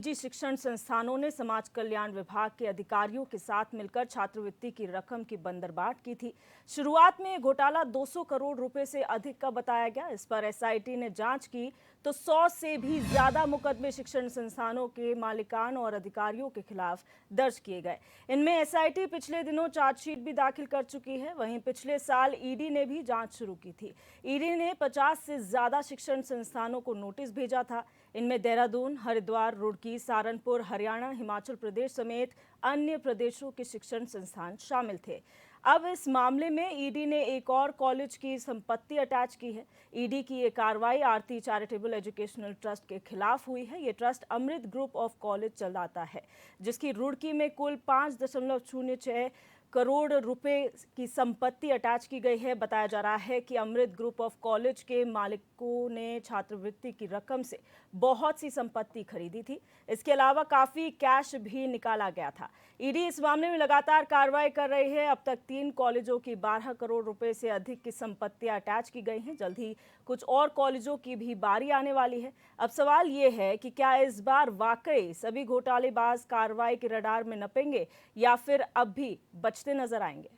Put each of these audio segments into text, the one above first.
निजी शिक्षण संस्थानों ने समाज कल्याण विभाग के अधिकारियों के साथ मिलकर छात्रवृत्ति की रकम की बंदरबाट की थी। शुरुआत में घोटाला 200 करोड़ रुपए से अधिक का बताया गया। इस पर एसआईटी ने जांच की तो 100 से भी ज्यादा मुकदमे शिक्षण संस्थानों के मालिकान और अधिकारियों के खिलाफ दर्ज किए गए। इनमें एसआईटी पिछले दिनों चार्जशीट भी दाखिल कर चुकी है। वहीं पिछले साल ईडी ने भी जांच शुरू की थी। ईडी ने 50 से ज्यादा शिक्षण संस्थानों को नोटिस भेजा था। इनमें देहरादून, हरिद्वार, रुड़की, सहारनपुर, हरियाणा, हिमाचल प्रदेश समेत अन्य प्रदेशों के शिक्षण संस्थान शामिल थे। अब इस मामले में ईडी ने एक और कॉलेज की संपत्ति अटैच की है। ईडी की ये कार्रवाई आरती चैरिटेबल एजुकेशनल ट्रस्ट के खिलाफ हुई है। ये trust Amrit group of college चलाता है, जिसकी रुड़की में कुल 5.06 करोड़ रुपए की संपत्ति अटैच की गई है। बताया जा रहा है कि अमृत ग्रुप ऑफ कॉलेज के मालिकों ने छात्रवृत्ति की रकम से बहुत सी संपत्ति खरीदी थी। इसके अलावा काफी कैश भी निकाला गया था। ईडी इस मामले में लगातार कार्रवाई कर रही है। अब तक 3 कॉलेजों की 12 करोड़ रुपए से अधिक की संपत्तियां अटैच की गई हैं। जल्द ही कुछ और कॉलेजों की भी बारी आने वाली है। अब सवाल ये है कि क्या इस बार वाकई सभी घोटालेबाज कार्रवाई के रडार में नपेंगे या फिर अब भी बचते नजर आएंगे।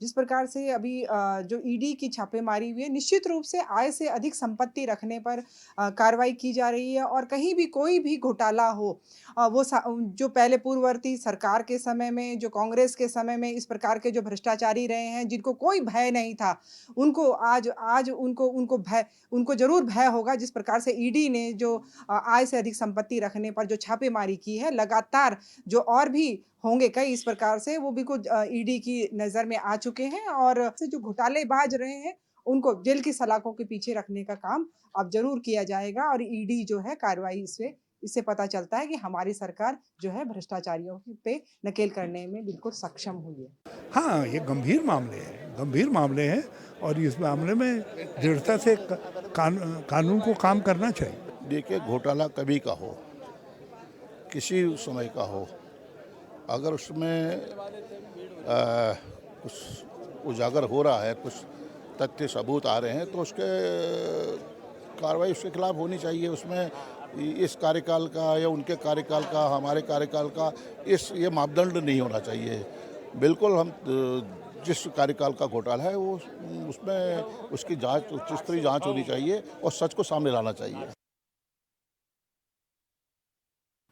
जिस प्रकार से अभी जो ईडी की छापेमारी हुई है, निश्चित रूप से आय से अधिक संपत्ति रखने पर कार्रवाई की जा रही है और कहीं भी कोई भी घोटाला हो, वो जो पहले पूर्ववर्ती सरकार के समय में, जो कांग्रेस के समय में इस प्रकार के जो भ्रष्टाचारी रहे हैं, जिनको कोई भय नहीं था, उनको आज आज उनको जरूर भय होगा। जिस प्रकार से ईडी ने जो आय से अधिक संपत्ति रखने पर जो छापेमारी की है, लगातार जो और भी होंगे कई इस प्रकार से, वो भी कुछ ईडी की नज़र में आ चुके हैं और से जो घोटालेबाज रहे हैं, उनको जेल की सलाखों के पीछे रखने का काम अब ज़रूर किया जाएगा और ईडी जो है कार्रवाई इससे पता चलता है कि हमारी सरकार जो है भ्रष्टाचारियों पे नकेल करने में बिल्कुल सक्षम हुई है। हाँ, ये गंभीर मामले हैं और इस मामले में दृढ़ता से कानून को काम करना चाहिए। देखिए, घोटाला कभी का हो, किसी समय का हो, अगर उसमें कुछ उजागर हो रहा है, कुछ तथ्य सबूत आ रहे हैं, तो उसके कार्रवाई उसके खिलाफ होनी चाहिए। उसमें इस कार्यकाल का या उनके कार्यकाल का, हमारे कार्यकाल का ये मापदंड नहीं होना चाहिए। बिल्कुल हम जिस कार्यकाल का घोटाला है वो उसमें उसकी जांच, उच्च स्तरीय जांच होनी चाहिए और सच को सामने लाना चाहिए।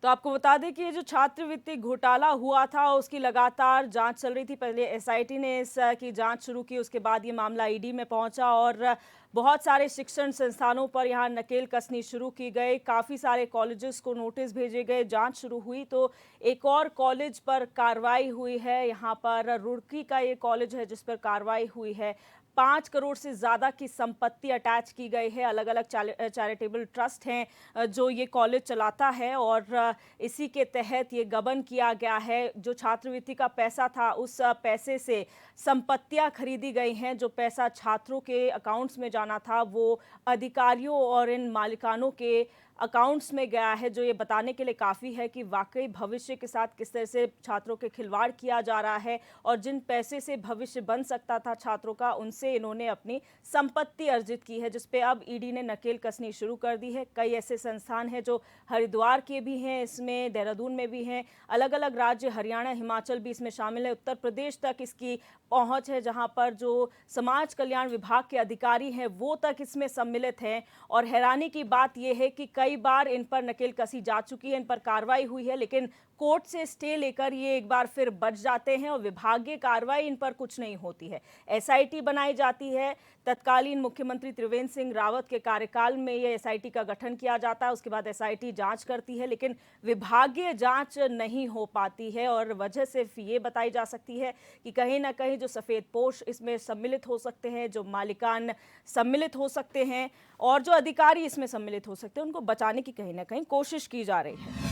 तो आपको बता दें कि ये जो छात्रवृत्ति घोटाला हुआ था उसकी लगातार जांच चल रही थी। पहले एसआईटी ने इसकी जांच शुरू की, उसके बाद ये मामला ईडी में पहुंचा और बहुत सारे शिक्षण संस्थानों पर यहाँ नकेल कसनी शुरू की गई। काफ़ी सारे कॉलेजेस को नोटिस भेजे गए। जांच शुरू हुई तो एक और कॉलेज पर कार्रवाई हुई है। यहाँ पर रुड़की का ये कॉलेज है जिस पर कार्रवाई हुई है। 5 करोड़ से ज़्यादा की संपत्ति अटैच की गई है। अलग अलग चैरिटेबल ट्रस्ट हैं जो ये कॉलेज चलाता है और इसी के तहत ये गबन किया गया है। जो छात्रवृत्ति का पैसा था उस पैसे से संपत्तियां खरीदी गई हैं। जो पैसा छात्रों के अकाउंट्स में जाना था वो अधिकारियों और इन मालिकानों के अकाउंट्स में गया है, जो ये बताने के लिए काफ़ी है कि वाकई भविष्य के साथ किस तरह से छात्रों के खिलवाड़ किया जा रहा है और जिन पैसे से भविष्य बन सकता था छात्रों का, उनसे इन्होंने अपनी संपत्ति अर्जित की है, जिस पे अब ईडी ने नकेल कसनी शुरू कर दी है। कई ऐसे संस्थान हैं जो हरिद्वार के भी हैं, इसमें देहरादून में भी हैं, अलग अलग राज्य हरियाणा, हिमाचल भी इसमें शामिल है, उत्तर प्रदेश तक इसकी पहुँच है, जहाँ पर जो समाज कल्याण विभाग के अधिकारी हैं वो तक इसमें सम्मिलित हैं। और हैरानी की बात यह है कि कई बार इन पर नकेल कसी जा चुकी है, इन पर कार्रवाई हुई है, लेकिन कोर्ट से स्टे लेकर ये एक बार फिर बच जाते हैं और विभागीय कार्रवाई इन पर कुछ नहीं होती है। एसआईटी बनाई जाती है। तत्कालीन मुख्यमंत्री त्रिवेंद्र सिंह रावत के कार्यकाल में ये एसआईटी का गठन किया जाता है। उसके बाद एसआईटी जांच करती है, लेकिन विभागीय जांच नहीं हो पाती है और वजह सिर्फ ये बताई जा सकती है कि कहीं ना कहीं जो सफ़ेदपोश इसमें सम्मिलित हो सकते हैं, जो मालिकान सम्मिलित हो सकते हैं और जो अधिकारी इसमें सम्मिलित हो सकते हैं, उनको बचाने की कहीं ना कहीं कोशिश की जा रही है।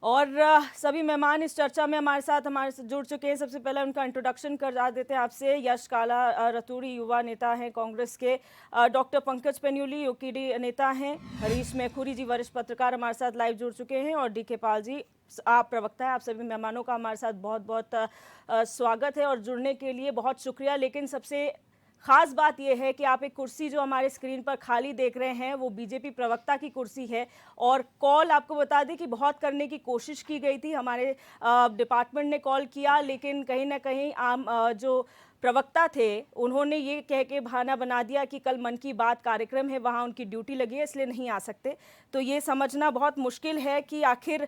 और सभी मेहमान इस चर्चा में हमारे साथ जुड़ चुके हैं। सबसे पहले उनका इंट्रोडक्शन करा देते हैं आपसे। यश काला रतूड़ी युवा नेता हैं कांग्रेस के, डॉक्टर पंकज पेन्यूली यूकेडी नेता हैं, हरीश मैखुरी जी वरिष्ठ पत्रकार हमारे साथ लाइव जुड़ चुके हैं और डीके पाल जी आप प्रवक्ता है। आप सभी मेहमानों का हमारे साथ बहुत बहुत स्वागत है और जुड़ने के लिए बहुत शुक्रिया। लेकिन सबसे खास बात यह है कि आप एक कुर्सी जो हमारे स्क्रीन पर खाली देख रहे हैं वो बीजेपी प्रवक्ता की कुर्सी है, और कॉल आपको बता दें कि बहुत करने की कोशिश की गई थी, हमारे डिपार्टमेंट ने कॉल किया, लेकिन कहीं ना कहीं जो प्रवक्ता थे उन्होंने ये कह के बहाना बना दिया कि कल मन की बात कार्यक्रम है, वहाँ उनकी ड्यूटी लगी है, इसलिए नहीं आ सकते। तो ये समझना बहुत मुश्किल है कि आखिर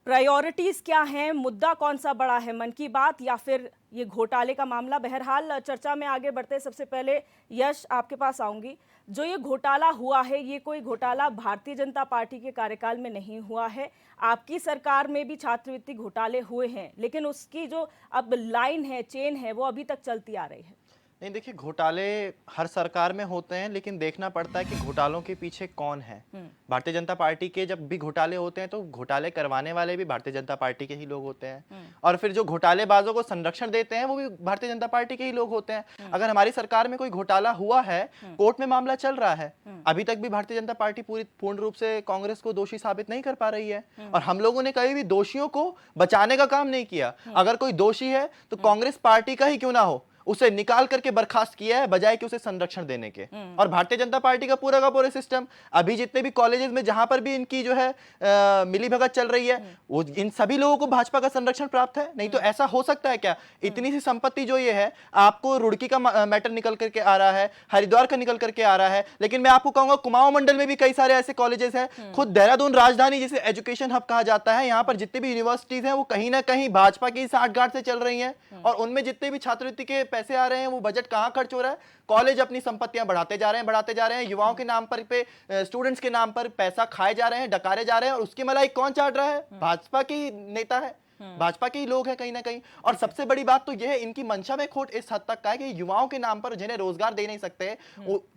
प्रायोरिटीज़ क्या हैं, मुद्दा कौन सा बड़ा है, मन की बात या फिर ये घोटाले का मामला। बहरहाल चर्चा में आगे बढ़ते सबसे पहले यश आपके पास आऊंगी। जो ये घोटाला हुआ है, ये कोई घोटाला भारतीय जनता पार्टी के कार्यकाल में नहीं हुआ है। आपकी सरकार में भी छात्रवृत्ति घोटाले हुए हैं, लेकिन उसकी जो अब लाइन है, चेन है, वो अभी तक चलती आ रही है। नहीं, देखिए, घोटाले हर सरकार में होते हैं, लेकिन देखना पड़ता है कि घोटालों के पीछे कौन है। भारतीय जनता पार्टी के जब भी घोटाले होते हैं तो घोटाले करवाने वाले भी भारतीय जनता पार्टी के ही लोग होते हैं, और फिर जो घोटालेबाजों को संरक्षण देते हैं वो भी भारतीय जनता पार्टी के ही लोग होते हैं। अगर हमारी सरकार में कोई घोटाला हुआ है, कोर्ट में मामला चल रहा है, अभी तक भी भारतीय जनता पार्टी पूर्ण रूप से कांग्रेस को दोषी साबित नहीं कर पा रही है, और हम लोगों ने कभी भी दोषियों को बचाने का काम नहीं किया। अगर कोई दोषी है तो कांग्रेस पार्टी का ही क्यों ना हो, उसे निकाल करके बर्खास्त किया है, बजाय कि उसे संरक्षण देने के। और भारतीय जनता पार्टी का पूरा सिस्टम, अभी जितने भी कॉलेजेस में जहां पर भी इनकी जो है मिलीभगत चल रही है, वो इन सभी लोगों को भाजपा का संरक्षण प्राप्त है। नहीं तो ऐसा हो सकता है क्या? इतनी सी संपत्ति जो ये है, आपको रुड़की का मैटर निकल करके आ रहा है, हरिद्वार का निकल करके आ रहा है, लेकिन मैं आपको कहूंगा कुमाऊं मंडल में भी कई सारे ऐसे कॉलेजेस हैं। खुद देहरादून राजधानी जिसे एजुकेशन हब कहा जाता है, यहाँ पर जितनी भी यूनिवर्सिटीज हैं वो कहीं ना कहीं भाजपा की साठगांठ से चल रही हैं, और उनमें जितने भी छात्रवृत्ति के पैसे आ रहे हैं वो बजट कहां खर्च हो रहा है? कॉलेज अपनी संपत्तियां बढ़ाते जा रहे हैं, युवाओं के नाम पर स्टूडेंट्स के नाम पर पैसा खाए जा रहे हैं, डकारे जा रहे हैं, और उसकी मलाई कौन चाट रहा है? भाजपा के नेता है, भाजपा के ही लोग हैं कहीं ना कहीं। और सबसे बड़ी बात तो यह है, इनकी मंशा में खोट इस हद तक का है कि युवाओं के नाम पर जिन्हें रोजगार दे नहीं सकते,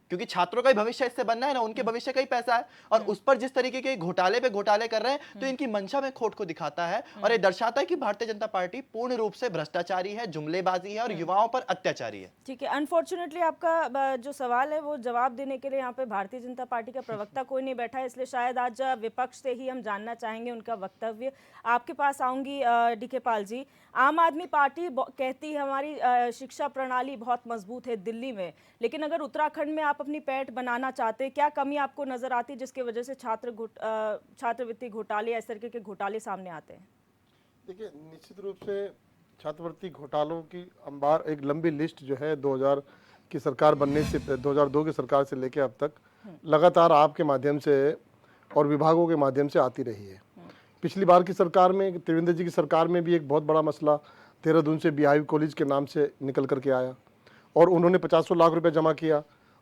क्योंकि छात्रों का ही भविष्य इससे बनना है ना, उनके भविष्य का ही पैसा है, और उस पर जिस तरीके के घोटाले पे घोटाले कर रहे हैं, तो इनकी मंशा में खोट को दिखाता है, और ये दर्शाता है कि भारतीय जनता पार्टी पूर्ण रूप से भ्रष्टाचारी है, जुमलेबाजी है, और युवाओं पर अत्याचारी है। ठीक है, अनफॉर्चुनेटली आपका जो सवाल है वो जवाब देने के लिए यहाँ पे भारतीय जनता पार्टी का प्रवक्ता कोई नहीं बैठा है, इसलिए शायद आज विपक्ष से ही हम जानना चाहेंगे उनका वक्तव्य। आपके पास आऊंगी डीके पाल जी। आम आदमी पार्टी कहती है हमारी शिक्षा प्रणाली बहुत मजबूत है दिल्ली में, लेकिन अगर उत्तराखंड में आप अपनी पैठ बनाना चाहते, क्या कमी आपको नजर आती जिसकी वजह से छात्रवृत्ति घोटाले या इस तरीके के घोटाले सामने आते हैं? देखिए, निश्चित रूप से छात्रवृत्ति घोटालों की अंबार एक लंबी लिस्ट जो है 2000 की सरकार बनने से 2002 की सरकार से लेकर अब तक लगातार आपके माध्यम से और विभागों के माध्यम से आती रही है। पिछली बार की सरकार में, त्रिवेंद्र जी की सरकार में भी एक बहुत बड़ा मसला देहरादून से बीआईबी कॉलेज के नाम से निकल करके आया, और उन्होंने 50 लाख रुपए जमा किया,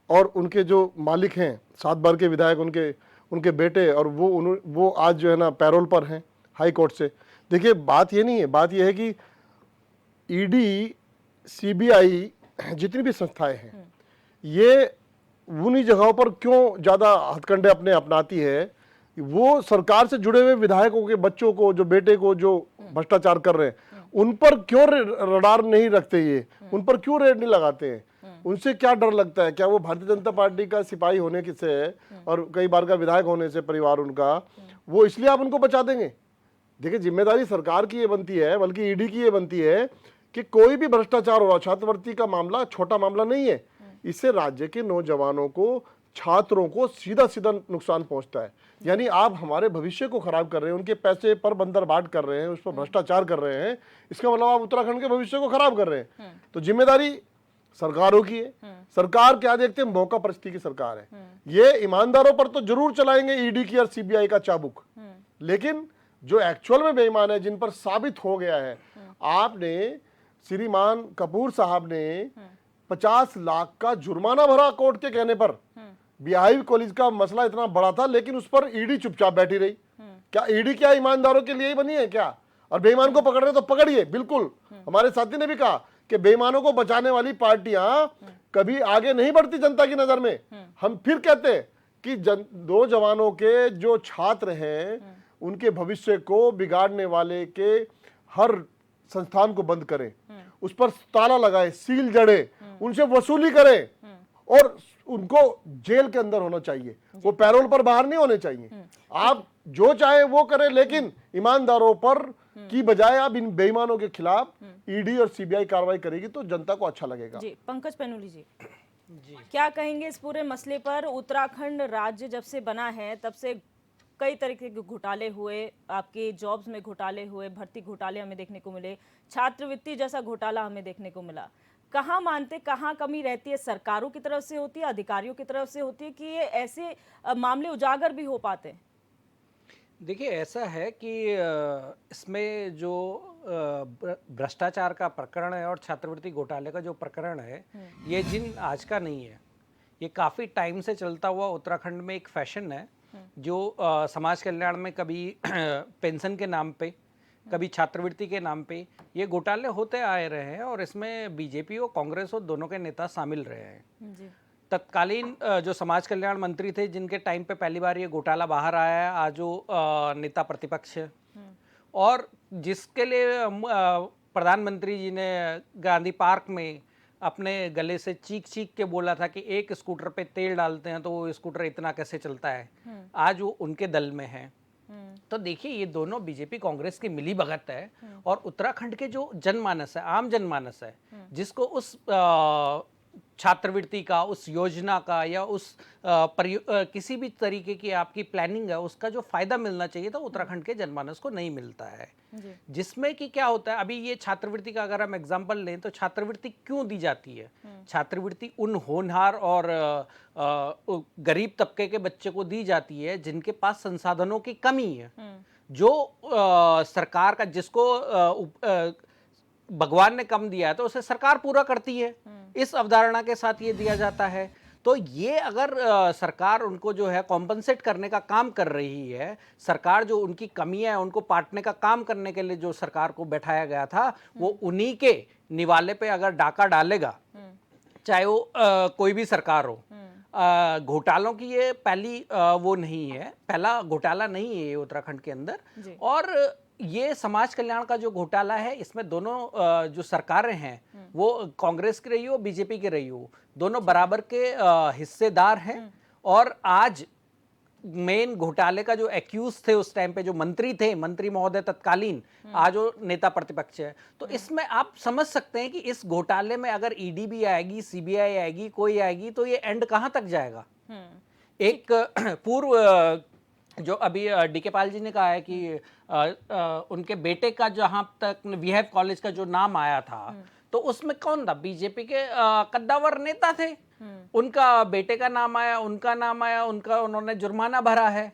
और उनके जो मालिक हैं 7 बार के विधायक, उनके बेटे, और वो आज जो है ना पैरोल पर हैं हाई कोर्ट से। देखिए, बात ये नहीं है, बात ये है कि ईडी, सीबीआई जितनी भी संस्थाएं हैं, ये उन्हीं जगहों पर क्यों ज़्यादा हथकंडे अपने अपनाती है? वो सरकार से जुड़े हुए विधायकों के बच्चों को, जो बेटे को जो भ्रष्टाचार कर रहे हैं, उन पर क्यों रडार नहीं रखते? ये उन पर क्यों रेड नहीं लगाते हैं? उनसे क्या डर लगता है? क्या वो भारतीय जनता पार्टी का सिपाही होने से और कई बार का विधायक होने से परिवार उनका, वो इसलिए आप उनको बचा देंगे? देखिए, जिम्मेदारी सरकार की ये बनती है, बल्कि ईडी की ये बनती है कि कोई भी भ्रष्टाचार हो रहा, छात्रवृत्ति का मामला छोटा मामला नहीं है, इससे राज्य के नौजवानों को, छात्रों को सीधा नुकसान पहुंचता है। यानी आप हमारे भविष्य को खराब कर रहे हैं, उनके पैसे पर बंदर बाट कर रहे हैं, उस पर भ्रष्टाचार कर रहे हैं, इसका मतलब आप उत्तराखंड के भविष्य को खराब कर रहे हैं। तो जिम्मेदारी सरकारों की है। सरकार क्या देखते हैं? मौका परिस्थिति की सरकार है। ये ईमानदारों पर तो जरूर चलाएंगे ईडी की और सीबीआई का चाबुक, लेकिन जो एक्चुअल में बेईमान है, जिन पर साबित हो गया है, आपने श्रीमान कपूर साहब ने 50 लाख का जुर्माना भरा कोर्ट के कहने पर। बीआईबी कॉलेज का मसला इतना बड़ा था, लेकिन उस पर ईडी चुपचाप बैठी रही। क्या ईडी क्या ईमानदारों के लिए ही बनी है क्या? और बेईमान को पकड़ रहे तो पकड़िए, बिल्कुल। हमारे साथी ने भी कहा कि बेईमानों को बचाने वाली पार्टियां कभी आगे नहीं बढ़ती जनता की नजर में। हम फिर कहते हैं कि दो जवानों के जो छात्र हैं, उनके भविष्य को बिगाड़ने वाले के हर संस्थान को बंद करें, उस पर ताला लगाए, सील जड़े, उनसे वसूली करें, और उनको जेल के अंदर होना चाहिए, वो पैरोल पर बाहर नहीं होने चाहिए। आप जो चाहे वो करें, लेकिन ईमानदारों पर की बजाय आप इन बेईमानों के खिलाफ ईडी और सीबीआई कार्रवाई करेगी तो जनता को अच्छा लगेगा। जी, पंकज पेनुली जी। क्या कहेंगे इस पूरे मसले पर? उत्तराखंड राज्य जब से बना है तब से कई तरीके के घोटाले हुए, आपके जॉब्स में घोटाले हुए, भर्ती घोटाले हमें देखने को मिले, छात्रवृत्ति जैसा घोटाला हमें देखने को मिला। कहाँ मानते, कहाँ कमी रहती है? सरकारों की तरफ से होती है, अधिकारियों की तरफ से होती है कि ये ऐसे मामले उजागर भी हो पाते हैं? देखिए, ऐसा है कि इसमें जो भ्रष्टाचार का प्रकरण है और छात्रवृत्ति घोटाले का जो प्रकरण है, ये जिन आज का नहीं है, ये काफ़ी टाइम से चलता हुआ उत्तराखंड में एक फैशन है जो समाज कल्याण में कभी पेंशन के नाम पे, कभी छात्रवृत्ति के नाम पे ये घोटाले होते आए रहे हैं और इसमें बीजेपी और कांग्रेस और दोनों के नेता शामिल रहे हैं। जी। तत्कालीन जो समाज कल्याण मंत्री थे, जिनके टाइम पे पहली बार ये घोटाला बाहर आया है, आज वो नेता प्रतिपक्ष है और जिसके लिए प्रधानमंत्री जी ने गांधी पार्क में अपने गले से चीख चीख के बोला था कि एक स्कूटर पे तेल डालते हैं तो वो स्कूटर इतना कैसे चलता है, आज वो उनके दल में है। तो देखिए, ये दोनों बीजेपी कांग्रेस की मिली भगत है और उत्तराखंड के जो जनमानस है, आम जनमानस है, जिसको उस छात्रवृत्ति का, उस योजना का या उस किसी भी तरीके की आपकी प्लानिंग है उसका जो फायदा मिलना चाहिए था, उत्तराखंड के जनमानस को नहीं मिलता है। जिसमें कि क्या होता है, अभी ये छात्रवृत्ति का अगर हम एग्जांपल लें तो छात्रवृत्ति क्यों दी जाती है? छात्रवृत्ति उन होनहार और गरीब तबके के बच्चे को दी जाती है जिनके पास संसाधनों की कमी है, जो सरकार का, जिसको भगवान ने कम दिया है तो उसे सरकार पूरा करती है, इस अवधारणा के साथ ये दिया जाता है। तो ये अगर सरकार उनको जो है कॉम्पनसेट करने का काम कर रही है, सरकार जो उनकी कमियां है उनको पाटने का काम करने के लिए जो सरकार को बैठाया गया था, वो उन्हीं के निवाले पे अगर डाका डालेगा, चाहे वो कोई भी सरकार हो, घोटालों की ये पहली वो नहीं है, पहला घोटाला नहीं है ये उत्तराखंड के अंदर। और ये समाज कल्याण का जो घोटाला है, इसमें दोनों जो सरकारें हैं वो कांग्रेस की रही हो, बीजेपी की रही हो, दोनों बराबर के हिस्सेदार हैं। और आज मेन घोटाले का जो एक्यूज थे उस टाइम पे, जो मंत्री थे, मंत्री महोदय तत्कालीन, आज वो नेता प्रतिपक्ष है। तो इसमें आप समझ सकते हैं कि इस घोटाले में अगर ईडी भी आएगी, सीबीआई आएगी, कोई आएगी, तो ये एंड कहां तक जाएगा? एक पूर्व जो अभी डीके पाल जी ने कहा है कि उनके बेटे का जहां तक वीहैव कॉलेज का जो नाम आया था, तो उसमें कौन था? बीजेपी के कद्दावर नेता थे, उनका बेटे का नाम आया, उनका नाम आया, उन्होंने जुर्माना भरा है।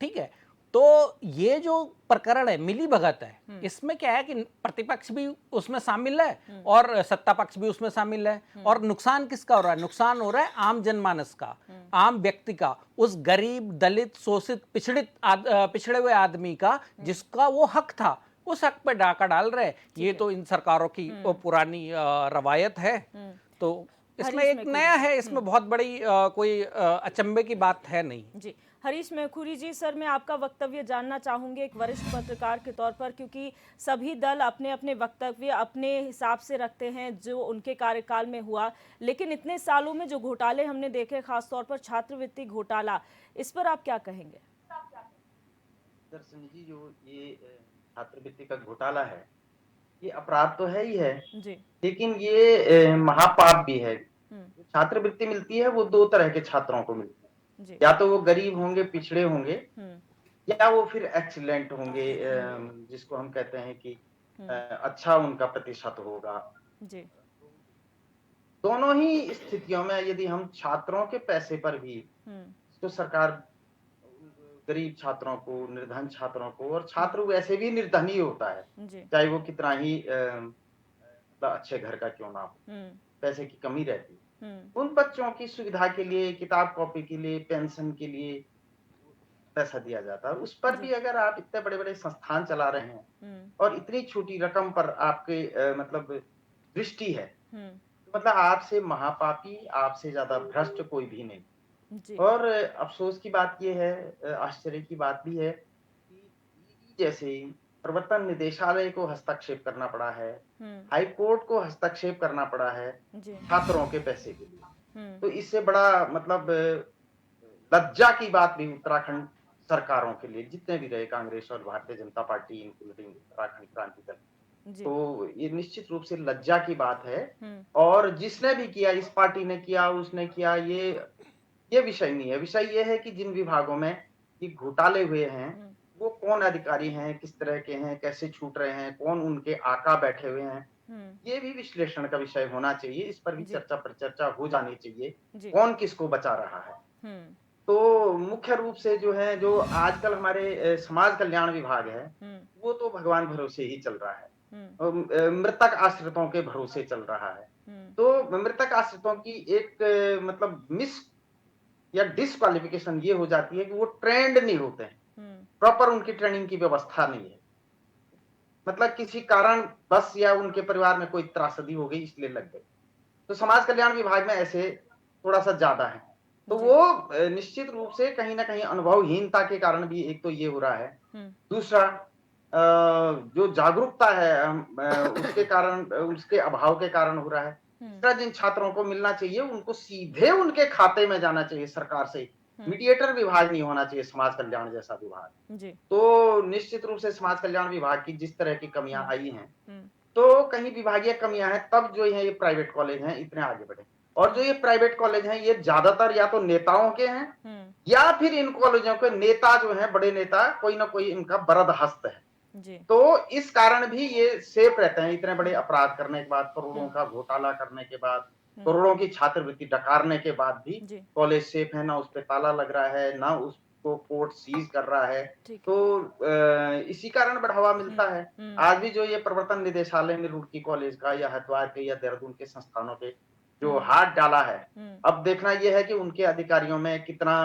ठीक है, तो ये जो प्रकरण है मिली भगत है, इसमें क्या है कि प्रतिपक्ष भी उसमें शामिल है और सत्ता पक्ष भी उसमें शामिल है। और नुकसान किसका हो रहा है? नुकसान हो रहा है आम जनमानस का, आम व्यक्ति का, उस गरीब, दलित, शोषित, पिछड़े हुए आदमी का, जिसका वो हक था, उस हक पे डाका डाल रहे। ये तो इन सरकारों की पुरानी रवायत है। तो इसमें एक नया है, इसमें बहुत बड़ी कोई अचंभे की बात है नहीं। जी, हरीश मेखुरी जी, सर मैं आपका वक्तव्य जानना चाहूंगी एक वरिष्ठ पत्रकार के तौर पर, क्योंकि सभी दल अपने अपने वक्तव्य अपने हिसाब से रखते हैं जो उनके कार्यकाल में हुआ, लेकिन इतने सालों में जो घोटाले हमने देखे, खासतौर पर छात्रवृत्ति घोटाला, इस पर आप क्या कहेंगे? दर्शन जी, जो ये छात्रवृत्ति का घोटाला है, ये अपराध तो है ही है जी। लेकिन ये महापाप भी है। छात्रवृत्ति मिलती है वो दो तरह के छात्रों को मिलती है, या तो वो गरीब होंगे, पिछड़े होंगे, या वो फिर एक्सीलेंट होंगे, जिसको हम कहते हैं कि अच्छा उनका प्रतिशत होगा। जी। दोनों ही स्थितियों में यदि हम छात्रों के पैसे पर भी, तो सरकार गरीब छात्रों को, निर्धन छात्रों को, और छात्र वैसे भी निर्धन ही होता है, चाहे वो कितना ही अच्छे घर का क्यों ना हो, पैसे की कमी रहती है। उन बच्चों की सुविधा के लिए, किताब कॉपी के लिए, पेंशन के लिए पैसा दिया जाता है। उस पर भी अगर आप इतने बड़े बड़े संस्थान चला रहे हैं और इतनी छोटी रकम पर आपके मतलब दृष्टि है, मतलब आपसे महापापी, आपसे ज्यादा भ्रष्ट कोई भी नहीं। और अफसोस की बात यह है, आश्चर्य की बात भी है कि जैसे प्रवर्तन निदेशालय को हस्तक्षेप करना पड़ा है, हाई कोर्ट को हस्तक्षेप करना पड़ा है छात्रों के पैसे के लिए, तो इससे बड़ा मतलब लज्जा की बात भी उत्तराखंड सरकारों के लिए, जितने भी रहे, कांग्रेस और भारतीय जनता पार्टी, इंक्लूडिंग उत्तराखंड क्रांति दल, तो ये निश्चित रूप से लज्जा की बात है। और जिसने भी किया, इस पार्टी ने किया, उसने किया, ये विषय नहीं है। विषय ये है कि जिन विभागों में ये घोटाले हुए हैं, वो कौन अधिकारी हैं, किस तरह के हैं, कैसे छूट रहे हैं, कौन उनके आका बैठे हुए हैं, ये भी विश्लेषण का विषय होना चाहिए। इस पर भी चर्चा परिचर्चा हो जानी चाहिए, कौन किसको बचा रहा है। तो मुख्य रूप से जो है, जो आजकल हमारे समाज कल्याण विभाग है, वो तो भगवान भरोसे ही चल रहा है, मृतक आश्रितों के भरोसे चल रहा है। तो मृतक आश्रितों की एक मतलब मिस या डिसक्वालिफिकेशन ये हो जाती है कि वो ट्रेंड नहीं होते हैं, प्रॉपर उनकी ट्रेनिंग की व्यवस्था नहीं है। मतलब किसी कारण बस या उनके परिवार में कोई त्रासदी हो गई इसलिए लग गई। तो समाज कल्याण विभाग में ऐसे थोड़ा सा ज्यादा है। तो वो निश्चित रूप से कहीं ना कहीं अनुभवहीनता के कारण भी एक तो ये हो रहा है। दूसरा जो जागरूकता है उसके कारण, उसके अभाव के कारण हो रहा है। तीसरा, जिन छात्रों को मिलना चाहिए उनको सीधे उनके खाते में जाना चाहिए सरकार से। मीडिएटर विभाग नहीं होना चाहिए समाज कल्याण जैसा विभाग। तो निश्चित रूप से समाज कल्याण विभाग की जिस तरह की कमियां आई हैं, तो कहीं विभागीय कमियां हैं, तब जो है ये प्राइवेट कॉलेज हैं इतने आगे बढ़े। और जो ये प्राइवेट कॉलेज हैं, ये ज्यादातर या तो नेताओं के हैं, या फिर इन कॉलेजों के नेता जो हैं, बड़े नेता, कोई ना कोई इनका बरद हस्त है। तो इस कारण भी ये सेफ रहते हैं। इतने बड़े अपराध करने के बाद, करोड़ों का घोटाला करने के बाद, करोड़ों की छात्रवृत्ति डकारने के बाद भी कॉलेज सेफ है, ना उस पे ताला लग रहा है, ना उसको कोर्ट सीज कर रहा है। तो इसी कारण बढ़ावा मिलता है। आज भी जो ये प्रवर्तन निदेशालय ने रुड़की कॉलेज का या हरिद्वार के या देहरादून के संस्थानों पे जो हाथ डाला है, अब देखना यह है कि उनके अधिकारियों में कितना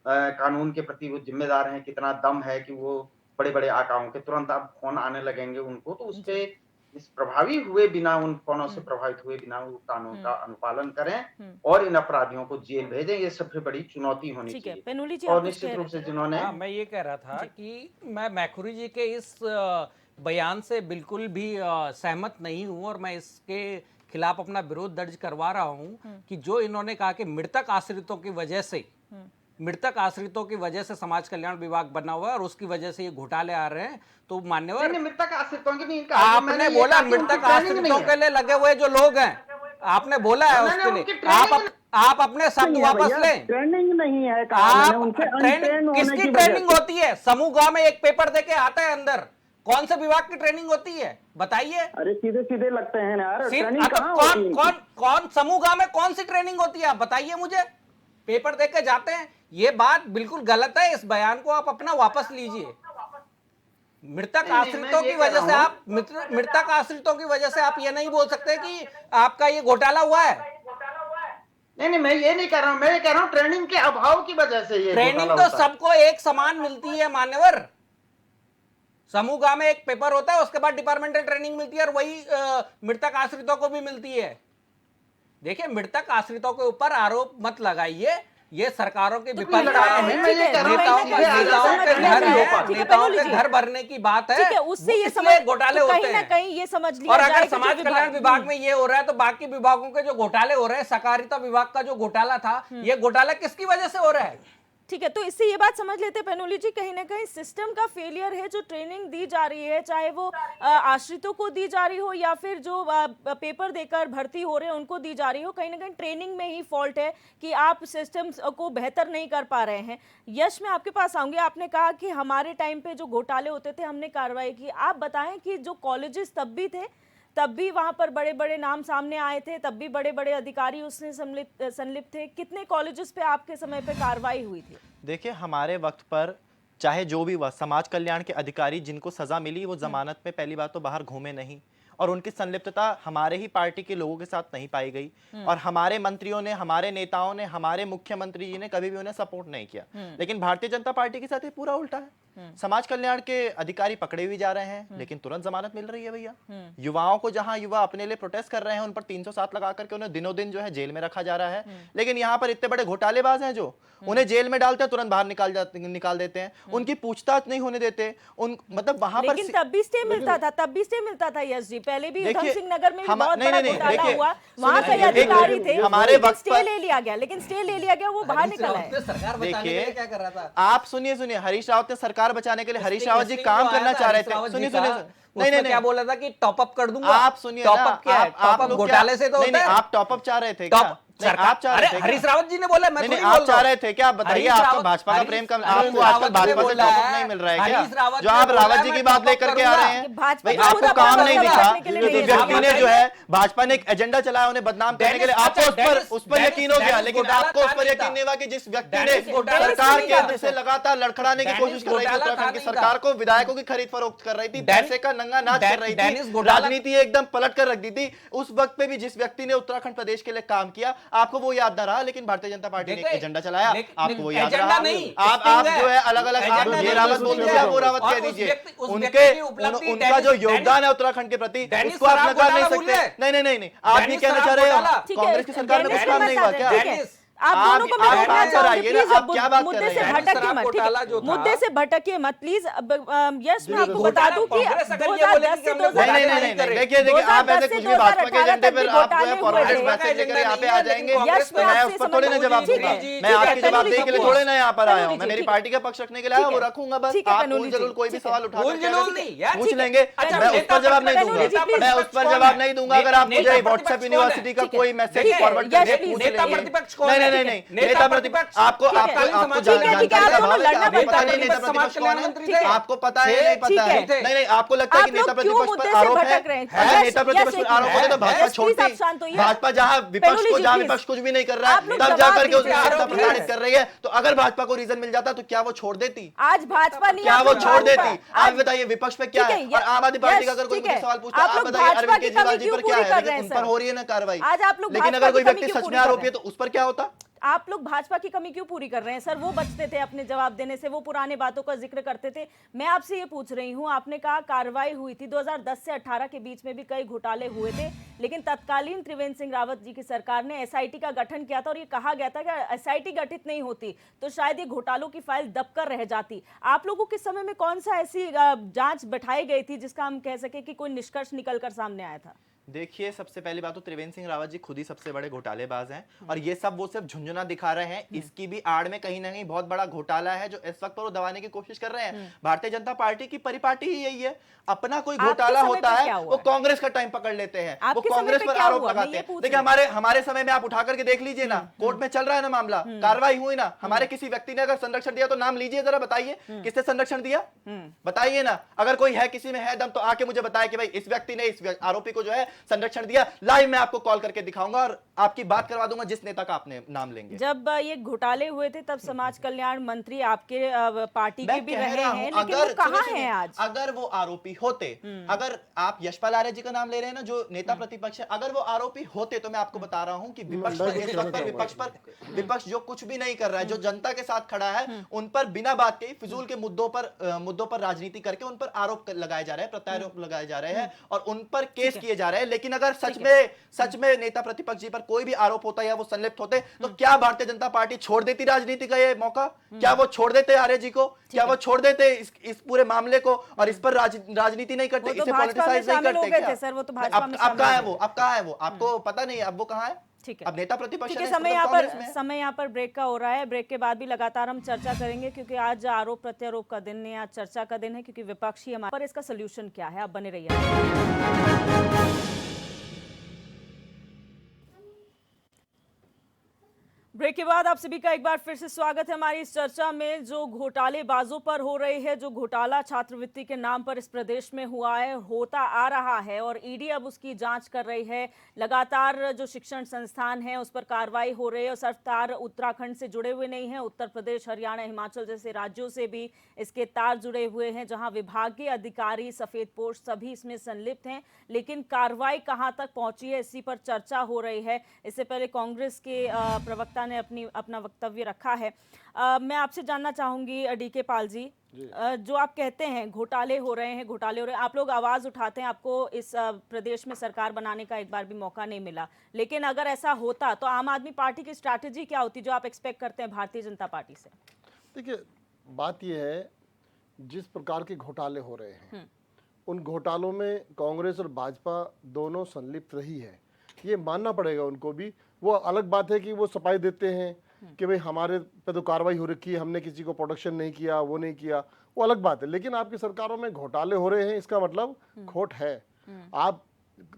कानून के प्रति वो जिम्मेदार हैं, कितना दम है कि वो बड़े बड़े आकाओं के तुरंत अब फोन आने लगेंगे उनको, तो उसपे इस प्रभावी हुए बिना, उन फोनों से प्रभावित हुए बिना वो कानून का अनुपालन करें और इन अपराधियों को जेल भेजें। ये सबसे बड़ी चुनौती होनी चाहिए। और निश्चित रूप से जिन्होंने, मैं ये कह रहा था कि मैं मैखुरी जी के इस बयान से बिल्कुल भी सहमत नहीं हूँ, और मैं इसके खिलाफ अपना विरोध दर्ज करवा रहा हूँ कि जो इन्होंने कहा कि मृतक आश्रितों की वजह से समाज कल्याण विभाग बना हुआ है और उसकी वजह से ये घोटाले आ रहे हैं, तो मान्यवर, मृतक आश्रितों की नहीं, आपने बोला मृतक आश्रितों के लिए लगे हुए जो लोग हैं, आपने बोला है उसके लिए, आप अपने शब्द वापस लें। ट्रेनिंग नहीं है, किसकी ट्रेनिंग होती है? समूह गांव में एक पेपर देके आता है अंदर, कौन से विभाग की ट्रेनिंग होती है बताइए? अरे सीधे सीधे लगते हैं यार, ट्रेनिंग कहाँ होती है? कौन समूह गांव में कौन सी ट्रेनिंग होती है आप बताइए मुझे। पेपर देके जाते हैं, ये बात बिल्कुल गलत है। इस बयान को आप अपना वापस लीजिए। मृतक आश्रितों की वजह से आप मृतक आश्रितों की वजह से आप ये नहीं बोल सकते कि आपका ये घोटाला हुआ है। नहीं, मैं ये नहीं कह रहा हूं, मैं ये कह रहा हूं ट्रेनिंग के अभाव की वजह से ये ट्रेनिंग तो सबको एक समान मिलती है मान्यवर। समूह गांव में एक पेपर होता है, उसके बाद डिपार्टमेंटल ट्रेनिंग मिलती है, और वही मृतक आश्रितों को भी मिलती है। देखिए, मृतक आश्रितों के ऊपर आरोप मत लगाइए, ये सरकारों की विफलताएं हैं, नेताओं के घर भरने की बात है, उससे ये समझ घोटाले होते हैं। कहीं ये समझ लिया और अगर समाज कल्याण विभाग में ये हो रहा है, तो बाकी विभागों के जो घोटाले हो रहे हैं, सहकारिता विभाग का जो घोटाला था, ये घोटाला किसकी वजह से हो रहा है? ठीक है, तो इससे ये बात समझ लेते हैं पेनोली जी, कहीं ना कहीं सिस्टम का फेलियर है। जो ट्रेनिंग दी जा रही है, चाहे वो आश्रितों को दी जा रही हो या फिर जो पेपर देकर भर्ती हो रहे हैं उनको दी जा रही हो, कहीं ना कहीं ट्रेनिंग में ही फॉल्ट है कि आप सिस्टम को बेहतर नहीं कर पा रहे हैं। यश, मैं आपके पास आऊंगी। आपने कहा कि हमारे टाइम पे जो घोटाले होते थे हमने कार्रवाई की। आप बताएं कि जो कॉलेजेस तब भी थे, तब भी वहां पर बड़े बड़े नाम सामने आए थे, तब भी बड़े बड़े अधिकारी उसमें संलिप्त थे। कितने कॉलेजेस पे आपके समय पे कार्रवाई हुई थी? देखिए, हमारे वक्त पर चाहे जो भी हुआ, समाज कल्याण के अधिकारी जिनको सजा मिली वो जमानत में पहली बात तो बाहर घूमे नहीं, और उनकी संलिप्तता हमारे ही पार्टी के लोगों के साथ नहीं पाई गई, और हमारे मंत्रियों ने, हमारे नेताओं ने, हमारे मुख्यमंत्री जी ने कभी भी उन्हें सपोर्ट नहीं किया। लेकिन भारतीय जनता पार्टी के साथ ये पूरा उल्टा है। समाज कल्याण के अधिकारी पकड़े भी जा रहे हैं, लेकिन तुरंत जमानत मिल रही है भैया। युवाओं को, जहां युवा अपने लिए प्रोटेस्ट कर रहे हैं, उन पर 307 लगा करके उन्हें दिनों दिन जो है जेल में रखा जा रहा है। लेकिन यहाँ पर इतने बड़े घोटालेबाज हैं जो उन्हें जेल में डालते हैं, तुरंत बाहर निकाल देते हैं, उनकी पूछताछ नहीं होने देते। मतलब वहां पर तब भी स्टे मिलता था, यस जी। पहले भी देखिए, उधम सिंह नगर में भी हम- बहुत नहीं, बड़ा नहीं, नहीं, घोटाला देखिए, हुआ, वहां सुनिए, कई अधिकारी थे, हमारे लेकिन वक्त स्टे पर- ले लिया गया, लेकिन स्टे ले लिया गया, वो बाहर निकल आए। सरकार बचाने के लिए क्या कर रहा था? आप सुनिए, हरीश रावत ने सरकार बचाने के लिए, हरीश रावत जी लिस्टिंग काम जो आया करना था चाह रहे हरीश रावत थे। जी सुनिए, का, नहीं, उसमें नहीं, क्या बोला था कि टॉप अप कर दूंगा। आप सुनिए टॉप ना, अप क्या है? टॉप अप लोग घोटाले से तो नहीं, होता नहीं, है। आप टॉप अप चाह रहे थे क्या? टॉप नहीं, आप चाह रहे थे क्या? हरीश रावत जी ने बोला, मैं नहीं, थोड़ी नहीं, आप बोल चाह रहा रहे हूं। थे क्या? बताइए, हरीश आपको रावत- भाजपा का हरीश- प्रेम कम, हरीश आपको आजकल रावत ने भाजपा से बोला टॉप अप है, नहीं मिल रहा है क्या? हरीश रावत जो ने आप बोला रावत है, जी की मैं बात टॉप लेकर अप के आ करूंगा। रहे हैं, भाजपा भाई का आपको मुद्दा काम बड़ा नहीं बड़ा दिखा करने के लिए किसी नहीं है। व्यक्ति ने आप जो है भाजपा ने एक एजेंडा चलाया, उन्हें बदनाम करने के लिए डेनिस- आपको अच्छा, उस पर डेनिस- यकीन हो गया, डेनिस लेकिन घोटाला आपको उस था पर नहीं यकीन था। नहीं हुआ कि जिस व्यक्ति ने डेनिस घोटाला सरकार था के नहीं अंदर था। से लगातार लड़खड़ाने की डेनिस कोशिश कर रही थी, घोटाला था उत्तराखंड की नहीं था। सरकार को विधायकों की खरीद फरोख्त कर रही थी, डेनिस- पैसे का नंगा नाच कर रही डेनिस थी, घोटाला- राजनीति एकदम पलट कर रख दी थी। उस वक्त पे भी जिस व्यक्ति ने उत्तराखंड प्रदेश के लिए काम किया, आपको वो याद ना रहा, लेकिन भारतीय जनता पार्टी ने एक देखिए, एजेंडा चलाया, आपको वो याद एजेंडा रहा। नहीं, आप स्टिंग जो है अलग अलग, आप एजेंडा ये नहीं, रावत स्टिंग बोल है। दिया, वो रावत और कह उस दीजिए, व्यक्ति- उस उनके व्यक्ति की उपलब्धि उनका डेनिस- जो योगदान है उत्तराखंड के प्रति, डेनिस उसको आप शराब नकार नहीं घोटाला सकते। भूल गए? नहीं नहीं नहीं, आप ये डेनिस कहना शराब चाह रहे हो घोटाला। ठीक है, कांग्रेस की सरकार में डेनिस कुछ काम मैं नहीं हुआ मत- क्या? ठीक है, आप दोनों को मैं आप रोकना बात चाहूंगी, कराइए ना, प्लीज आप क्या बात कर मुद्दे रहे से हैं? भटकिए शराब मत, ठीक घोटाला है, जो था- मुद्दे से भटकिए मत प्लीज। यस, मैं आपको घोटाला बता दूं कि कांग्रेस अगर ये बोले 2010 कि से हमने 2018 नहीं नहीं नहीं, देखिए देखिए, आप ऐसे कुछ भी भाजपा के एजेंडे पर आप जो है पॉलिटिक्स मैसेज लेकर यहाँ पे आ जाएंगे, यश, तो मैं उस पर थोड़े ना जवाब ठीक दूंगा। है, मैं ठीक है, आपकी जवाबदेही के लिए थोड़े ना यहाँ पर आया हूँ, पेनुली मैं जी, मेरी ठीक है। पार्टी का पक्ष रखने के लिए आया, वो रखूंगा बस। ठीक है, आप पेनुली भूल जरूर जी, कोई भी ठीक है। सवाल उठा भूल करके जरूर अगर नहीं, यार, पूछ ठीक है। लेंगे, अच्छा, मैं उस नेता पर जवाब नहीं प्रतिपक्ष दूंगा, जी, मैं उस पर जवाब नहीं दूंगा। अगर आप मुझे व्हाट्सएप यूनिवर्सिटी का कोई मैसेज फॉरवर्ड करके पूछ नेता लेंगे। प्रतिपक्ष कौन नहीं है? नहीं नहीं, नेता नेता प्रतिपक्ष प्रतिपक्ष आपको ठीक है, आपको ठीक है, आपको ठीक है, जानकारी ठीक है, का आप अभाव दोनों है, लड़ना आपको पता बेहतर नहीं है, नेता समाज प्रतिपक्ष कौन कल्याण है, मंत्री थे। आपको पता है नहीं पता है? ठीक है। नहीं नहीं, आपको लगता है आप कि नेता लोग क्यों प्रतिपक्ष मुद्दे पर से आरोप है? भटक रहे हैं? अगर यश, नेता प्रतिपक्ष यश, पर एक आरोप होते तो मिनट। भाजपा यश, प्लीज आप छोड़ती। शांत होइए। भाजपा जहां विपक्ष पेनुली को जी, जहां प्लीज। विपक्ष कुछ भी नहीं कर रहा आप है, लोग तब जवाब जाकर के दीजिए, उसकी आरोप सत्ता प्रमाणित है। कर रही है। तो अगर भाजपा को रीजन मिल जाता तो क्या वो छोड़ देती? आज भाजपा नहीं, क्या आप वो लोग छोड़ भाजपा- देती? आप बताइए विपक्ष पे क्या ठीक है? है, और आम आदमी पार्टी का यस, अगर कोई ठीक है। मुझे सवाल पूछता है, आप आप लोग बताइए भाजपा अरविंद की केजरीवाल कमी जी पर क्यों क्या पूरी है? कर रहे लेकिन हैं, उन पर सर? हो रही है ना कार्रवाई। आज आप लोग लेकिन भाजपा अगर कोई की कमी व्यक्ति क्यों सच पूरी में कर आरोपी रहे है तो उस पर क्या होता? आप लोग भाजपा की कमी क्यों पूरी कर रहे हैं सर? वो बचते थे अपने जवाब देने से, वो पुराने बातों का जिक्र करते थे। मैं आपसे ये पूछ रही हूँ, आपने कहा कार्रवाई हुई थी 2010 से 18 के बीच में भी कई घोटाले हुए थे, लेकिन तत्कालीन त्रिवेंद्र सिंह रावत जी की सरकार ने एसआईटी का गठन किया था और ये कहा गया था कि एसआईटी गठित नहीं होती तो शायद ये घोटालों की फाइल दबकर रह जाती। आप लोगों के समय में कौन सा ऐसी जांच बैठाई गई थी जिसका हम कह सके कि कोई निष्कर्ष निकलकर सामने आया था? देखिए, सबसे पहली बात तो त्रिवेंद्र सिंह रावत जी खुद ही सबसे बड़े घोटालेबाज हैं और ये सब वो सिर्फ झुंझुना दिखा रहे हैं। इसकी भी आड़ में कहीं ना कहीं बहुत बड़ा घोटाला है जो इस वक्त पर वो दबाने की कोशिश कर रहे हैं। भारतीय जनता पार्टी की परिपाटी ही यही है, अपना कोई आपके घोटाला समय होता पे है क्या हुआ वो है? कांग्रेस का टाइम पकड़ लेते हैं, वो आपके समय कांग्रेस पे पर क्या आरोप हुआ? मैं लगाते ये हैं। पूछ देखिए, रही हमारे समय में आप उठा करके देख लीजिए ना, कोर्ट में चल रहा है ना मामला, कार्रवाई हुई ना, हमारे किसी व्यक्ति ने अगर संरक्षण दिया तो नाम लीजिए जरा, बताइए किसने संरक्षण दिया, बताइए ना। अगर कोई है, किसी में है दम तो आके मुझे बताए कि भाई इस व्यक्ति ने इस आरोपी को जो है संरक्षण दिया। लाइव मैं आपको कॉल करके दिखाऊंगा और आपकी बात करवा दूंगा जिस नेता का आपने नाम लेंगे। जब ये घोटाले हुए थे तब समाज कल्याण मंत्री आपके पार्टी के मैं भी कह रहे रहा हैं, हूं, लेकिन वो कहाँ सुनिए, हैं आज? अगर वो आरोपी होते, अगर आप यशपाल आर्य जी का नाम ले रहे हैं ना, जो नेता प्रतिपक्ष है, अगर वो आरोपी होते तो मैं आपको बता रहा हूं कि विपक्ष पर इस वक्त पर विपक्ष जो कुछ भी नहीं कर रहा है, जो जनता के साथ खड़ा है, उन पर बिना बात के फिजूल के मुद्दों पर राजनीति करके उन पर आरोप लगाए जा रहे हैं, प्रत्यारोप लगाए जा रहे हैं और उन पर केस किए जा रहे हैं। लेकिन अगर सच में नेता प्रतिपक्ष जी पर कोई भी आरोप होता या वो संलिप्त होते तो क्या भारतीय जनता पार्टी छोड़ देती राजनीति का ये मौका? क्या वो छोड़ देते आर्य जी को? क्या वो छोड़ देते इस पूरे मामले को और इस पर राजनीति नहीं करते, इसे पॉलिटिसाइज नहीं करते क्या? सर, वो तो भाजपा में अब कहाँ है वो? अब कहाँ है वो? आपको पता नहीं है अब वो कहाँ है? ठीक है, अब नेता प्रतिपक्ष ठीक है। है, समय यहाँ पर ब्रेक का हो रहा है। ब्रेक के बाद भी लगातार हम चर्चा करेंगे क्योंकि आज आरोप प्रत्यारोप का दिन है, आज चर्चा का दिन है, क्योंकि विपक्ष ही हमारे पर इसका सोल्यूशन क्या है। आप बने रहिए। ब्रेक के बाद आप सभी का एक बार फिर से स्वागत है हमारी इस चर्चा में। जो घोटालेबाजों पर हो रही है, जो घोटाला छात्रवृत्ति के नाम पर इस प्रदेश में हुआ है, होता आ रहा है और ईडी अब उसकी जांच कर रही है। लगातार जो शिक्षण संस्थान है उस पर कार्रवाई हो रही है और सरकार उत्तराखंड से जुड़े हुए नहीं है, उत्तर प्रदेश, हरियाणा, हिमाचल जैसे राज्यों से भी इसके तार जुड़े हुए हैं, जहां विभागीय अधिकारी, सफेद पोश सभी इसमें संलिप्त हैं। लेकिन कार्रवाई कहां तक पहुंची है, इसी पर चर्चा हो रही है। इससे पहले कांग्रेस के प्रवक्ता ने अपना वक्तव्य रखा है। मैं आपसे जानना चाहूंगी डीके पाल जी, जो आप कहते हैं घोटाले हो रहे हैं, आप लोग आवाज उठाते हैं, आपको इस प्रदेश में सरकार बनाने का एक बार भी मौका नहीं मिला, लेकिन अगर ऐसा होता तो आम आदमी पार्टी की स्ट्रैटेजी क्या होती जो आप एक्सपेक्ट करते हैं भारतीय जनता पार्टी से? देखिए, बात यह है जिस प्रकार के घोटाले हो रहे हैं उन घोटालों में कांग्रेस और भाजपा दोनों संलिप्त रही है, ये मानना पड़ेगा उनको भी। वो अलग बात है कि वो सफाई देते हैं कि भाई हमारे पे तो कार्रवाई हो रखी है, हमने किसी को प्रोटेक्शन नहीं किया, वो नहीं किया, वो अलग बात है। लेकिन आपकी सरकारों में घोटाले हो रहे हैं, इसका मतलब खोट है। आप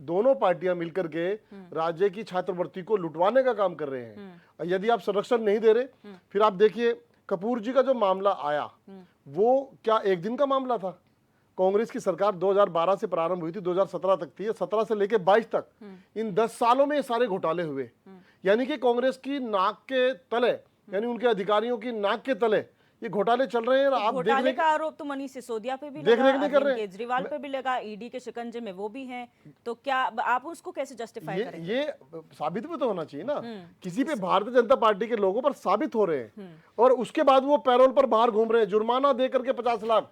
दोनों पार्टियां मिलकर के राज्य की छात्रवृत्ति को लुटवाने का काम कर रहे हैं। यदि आप संरक्षण नहीं दे रहे, फिर आप देखिए कपूर जी का जो मामला आया, वो क्या एक दिन का मामला था? कांग्रेस की सरकार 2012 से प्रारंभ हुई थी, 2017 तक थी, 17 से लेके 22 तक, इन 10 सालों में ये सारे घोटाले हुए। यानी कि कांग्रेस की नाक के तले, यानी उनके अधिकारियों की नाक के तले ये घोटाले चल रहे हैं। और आप घोटाले का आरोप तो मनीष सिसोदिया पे भी देख लगा, रेख नहीं कर अरविंद रहे। केजरीवाल पे भी लगा, ईडी के शिकंजे में वो भी हैं, तो क्या आप उसको कैसे जस्टिफाई करेंगे? ये साबित भी तो होना चाहिए ना, किसी पे भारतीय जनता पार्टी के लोगों पर साबित हो रहे हैं और उसके बाद वो पैरोल पर बाहर घूम रहे हैं, जुर्माना दे करके 50 लाख।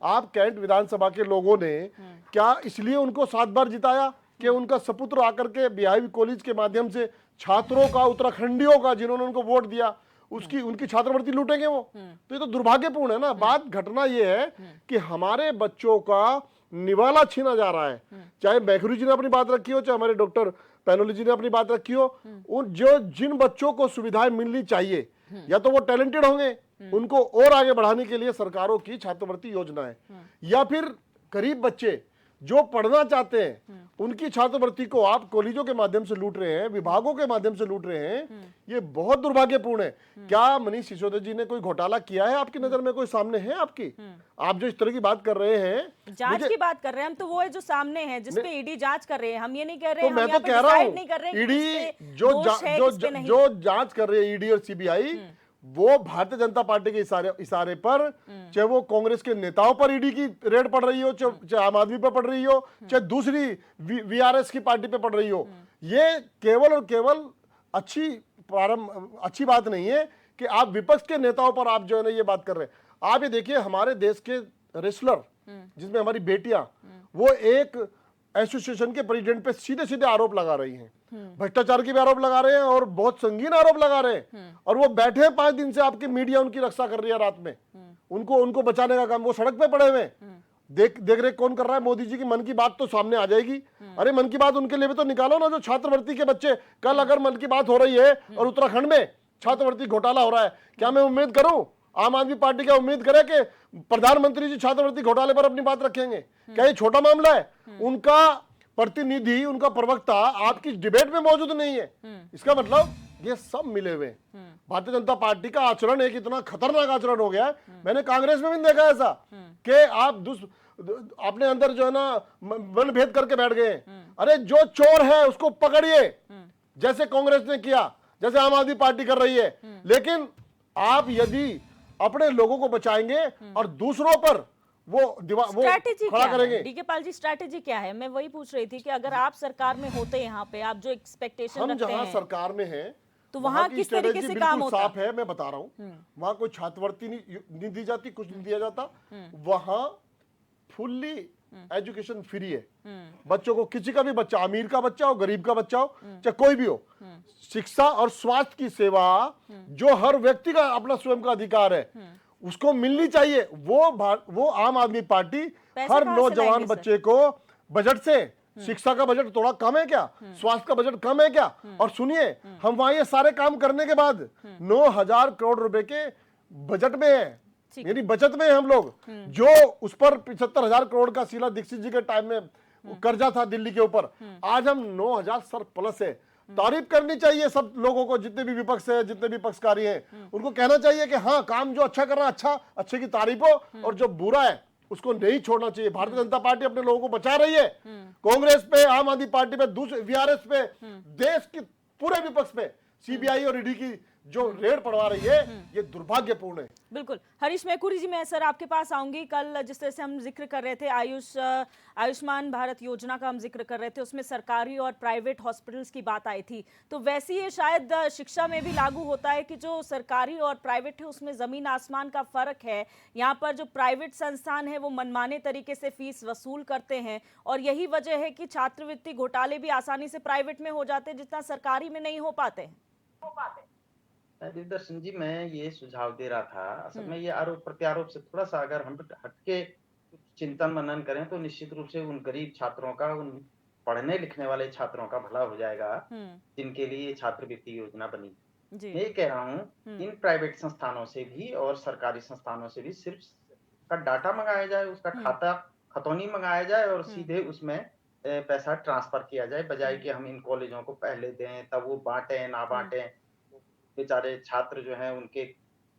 आप कैंट विधानसभा के लोगों ने क्या इसलिए उनको 7 बार जिताया कि उनका सपुत्र आकर के बीआईबी कॉलेज के माध्यम से छात्रों का, उत्तराखंडियों का, जिन्होंने उनको वोट दिया, उसकी उनकी छात्रवृत्ति लूटेंगे वो? तो ये तो दुर्भाग्यपूर्ण है ना। बात घटना ये है कि हमारे बच्चों का निवाला छीना जा रहा है। चाहे मैखुरी जी ने अपनी बात रखी हो, चाहे हमारे डॉक्टर पैनोली जी ने अपनी बात रखी हो, उन जिन बच्चों को सुविधाएं मिलनी चाहिए, या तो वो टैलेंटेड होंगे, उनको और आगे बढ़ाने के लिए सरकारों की छात्रवृत्ति योजना है, या फिर गरीब बच्चे जो पढ़ना चाहते हैं उनकी छात्रवृत्ति को आप कॉलेजों के माध्यम से लूट रहे हैं, विभागों के माध्यम से लूट रहे हैं। ये बहुत दुर्भाग्यपूर्ण है। क्या मनीष सिसोदिया जी ने कोई घोटाला किया है आपकी नजर में? कोई सामने है आपकी? आप जो इस तरह की बात कर रहे हैं, जांच की बात कर रहे हैं हम, तो वो है जो सामने है, जिसपे ईडी जांच कर रहे हैं। हम ये नहीं कह रहे तो हैं, मैं हम तो यहाँ पे कह रहा डिसाइड नहीं कर रहे हूँ हैं कि ईडी किस पे दोष है, किस पे नहीं। जो जांच कर रही है ईडी और सीबीआई, वो भारतीय जनता पार्टी के इशारे पर, चाहे वो कांग्रेस के नेताओं पर ईडी की रेड पड़ रही हो, चाहे आम आदमी पर पड़ रही हो, चाहे दूसरी वीआरएस की पार्टी पे पड़ रही हो, ये केवल और केवल अच्छी बात नहीं है कि आप विपक्ष के नेताओं पर आप जो है ना ये बात कर रहे हैं। आप ये देखिए हमारे देश के रेसलर, जिसमें हमारी बेटियां, वो एक एसोसिएशन के प्रेसिडेंट पे सीधे सीधे आरोप लगा रही हैं, भ्रष्टाचार के भी आरोप लगा रहे हैं और बहुत संगीन आरोप लगा रहे हैं, और वो बैठे हैं 5 दिन से, आपकी मीडिया उनकी रक्षा कर रही है रात में, उनको बचाने का काम, वो सड़क पे पड़े हुए हैं। देख रेख कौन कर रहा है? मोदी जी की मन की बात तो सामने आ जाएगी। अरे मन की बात उनके लिए भी तो निकालो ना, जो छात्रवृत्ति के बच्चे, कल अगर मन की बात हो रही है और उत्तराखंड में छात्रवृत्ति घोटाला हो रहा है, क्या मैं उम्मीद करूं, आम आदमी पार्टी क्या उम्मीद करे कि प्रधानमंत्री जी छात्रवृत्ति घोटाले पर अपनी बात रखेंगे? क्या ये छोटा मामला है? उनका प्रतिनिधि, उनका प्रवक्ता आपकी डिबेट में मौजूद नहीं है। इसका मतलब ये सब मिले हुए। भारतीय जनता पार्टी का आचरण एक इतना खतरनाक आचरण हो गया है, मैंने कांग्रेस में भी नहीं देखा ऐसा कि आप अपने अंदर जो है ना मन भेद करके बैठ गए। अरे जो चोर है उसको पकड़िए, जैसे कांग्रेस ने किया, जैसे आम आदमी पार्टी कर रही है। लेकिन आप यदि अपने लोगों को बचाएंगे और दूसरों पर वो स्ट्रैटेजी खड़ा क्या करेंगे। है? डीके पाल जी, स्ट्रैटेजी क्या है? मैं वही पूछ रही थी कि अगर आप सरकार में होते, यहाँ पे आप जो एक्सपेक्टेशन हम रखते जहां हैं, सरकार में हैं, तो वहां की किस तरीके स्ट्रेटेजी से बिल्कुल काम होता? साफ है। मैं बता रहा हूं, वहां कोई छात्रवृत्ति नहीं दी जाती, कुछ नहीं दिया जाता। वहां फुल्ली एजुकेशन फ्री है। बच्चों को, किसी का भी बच्चा, अमीर का बच्चा हो, गरीब का बच्चा हो, चाहे कोई भी हो, शिक्षा और स्वास्थ्य की सेवा जो हर व्यक्ति का अपना स्वयं का अधिकार है, उसको मिलनी चाहिए। वो आम आदमी पार्टी हर नौजवान बच्चे को बजट से, शिक्षा का बजट थोड़ा कम है क्या, स्वास्थ्य का बजट कम है क्या? और सुनिए, हम वहां ये सारे काम करने के बाद 9,000 करोड़ रुपए के बजट में है, यानी बचत में है हम लोग। जो उस पर 75,000 करोड़ का शीला दीक्षित जी के टाइम में कर्जा था दिल्ली के ऊपर, आज हम 9,000 सर प्लस है। तारीफ करनी चाहिए सब लोगों को, जितने भी विपक्ष है, जितने भी पक्षकारी हैं, उनको कहना चाहिए कि हाँ, काम जो अच्छा कर रहा है, अच्छे की तारीफ हो, और जो बुरा है उसको नहीं छोड़ना चाहिए। भारतीय जनता पार्टी अपने लोगों को बचा रही है। कांग्रेस पे, आम आदमी पार्टी पे, दूसरे वीआरएस पे, देश के पूरे विपक्ष पे सीबीआई और ईडी की जो रेड पड़वा रही है, ये दुर्भाग्यपूर्ण है। बिल्कुल। हरीश मैखुरी जी, मैं सर आपके पास आऊंगी। कल जिस तरह से हम जिक्र कर रहे थे आयुष्मान भारत योजना का हम जिक्र कर रहे थे, उसमें सरकारी और प्राइवेट हॉस्पिटल्स की बात आई थी, तो वैसे ही शायद शिक्षा में भी लागू होता है कि जो सरकारी और प्राइवेट है उसमें जमीन आसमान का फर्क है। यहाँ पर जो प्राइवेट संस्थान है वो मनमाने तरीके से फीस वसूल करते हैं, और यही वजह है कि छात्रवृत्ति घोटाले भी आसानी से प्राइवेट में हो जाते हैं, जितना सरकारी में नहीं हो पाते। दिव्यदर्शन जी, मैं ये सुझाव दे रहा था, असल में ये आरोप प्रत्यारोप से थोड़ा सा अगर हम हटके कुछ चिंतन मनन करें तो निश्चित रूप से उन गरीब छात्रों का, उन पढ़ने लिखने वाले छात्रों का भला हो जाएगा, जिनके लिए छात्रवृत्ति योजना बनी। जी। मैं ये कह रहा हूँ इन प्राइवेट संस्थानों से भी और सरकारी संस्थानों से भी सिर्फ का डाटा मंगाया जाए, उसका खाता खतौनी मंगाया जाए और सीधे उसमें पैसा ट्रांसफर किया जाए, बजाय कि हम इन कॉलेजों को पहले दें तब वो बांटें ना बांटें। बेचारे छात्र जो हैं उनके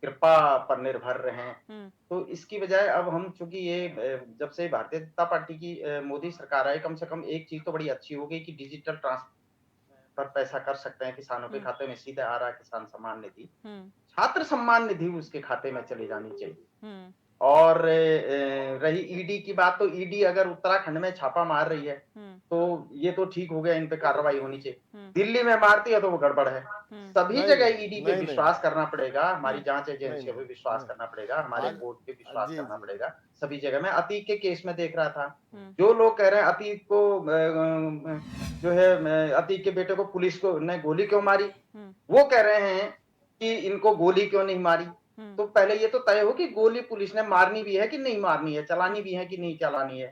कृपा पर निर्भर रहें। तो इसकी बजाय अब हम, चूंकि ये जब से भारतीय जनता पार्टी की मोदी सरकार आई, कम से कम एक चीज तो बड़ी अच्छी हो गई कि डिजिटल ट्रांसफर पैसा कर सकते हैं किसानों के खाते में, सीधे आ रहा है किसान सम्मान निधि। छात्र सम्मान निधि उसके खाते में चली जानी चाहिए। और रही ईडी की बात, तो ईडी अगर उत्तराखंड में छापा मार रही है तो ये तो ठीक हो गया, इन पे कार्रवाई होनी चाहिए। दिल्ली में मारती है तो वो गड़बड़ है। सभी जगह ईडी पे विश्वास करना पड़ेगा, हमारी जांच एजेंसियों पे विश्वास करना पड़ेगा, हमारे कोर्ट पे विश्वास करना पड़ेगा। सभी जगह मैं अतीक के केस में देख रहा था, जो लोग कह रहे हैं अतीक को जो है अतीक के बेटे को पुलिस को ने गोली क्यों मारी, वो कह रहे हैं कि इनको गोली क्यों नहीं मारी। तो पहले ये तो तय हो कि गोली पुलिस ने मारनी भी है कि नहीं मारनी है, चलानी भी है कि नहीं चलानी है।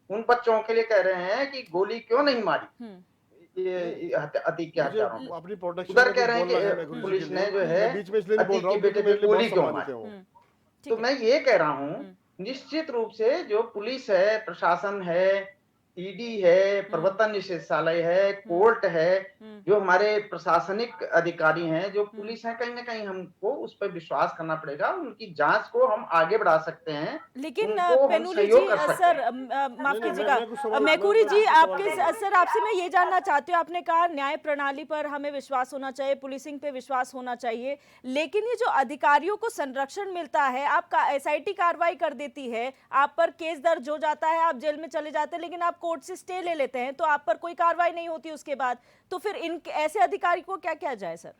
उन बच्चों के लिए कह रहे हैं कि गोली क्यों नहीं मारी ये अतीक के हत्यारों को। उधर कह रहे हैं कि पुलिस ने जो है अतीक के बेटे पे गोली क्यों मारी। तो मैं ये कह रहा हूँ निश्चित रूप से जो पुलिस है, प्रशासन है, ईडी है, प्रवर्तन निदेशालय है, कोर्ट है, जो हमारे प्रशासनिक अधिकारी हैं, जो पुलिस है, कहीं ना कहीं हमको उस पर विश्वास करना पड़ेगा। उनकी जांच को हम आगे बढ़ा सकते हैं, लेकिन पेनुली जी, सर माफ कीजिएगा, मैकूरी जी, आपके सर आपसे मैं ये जानना चाहती हूँ, आपने कहा न्याय प्रणाली पर हमें विश्वास होना चाहिए, पुलिसिंग पे विश्वास होना चाहिए, लेकिन ये जो अधिकारियों को संरक्षण मिलता है, आपका एसआईटी कार्रवाई कर देती है, आप पर केस दर्ज हो जाता है, आप जेल में चले जाते हैं, लेकिन आप कोर्ट से स्टे ले लेते हैं, तो आप पर कोई कार्रवाई नहीं होती उसके बाद, तो फिर इन ऐसे अधिकारी को क्या किया जाए सर?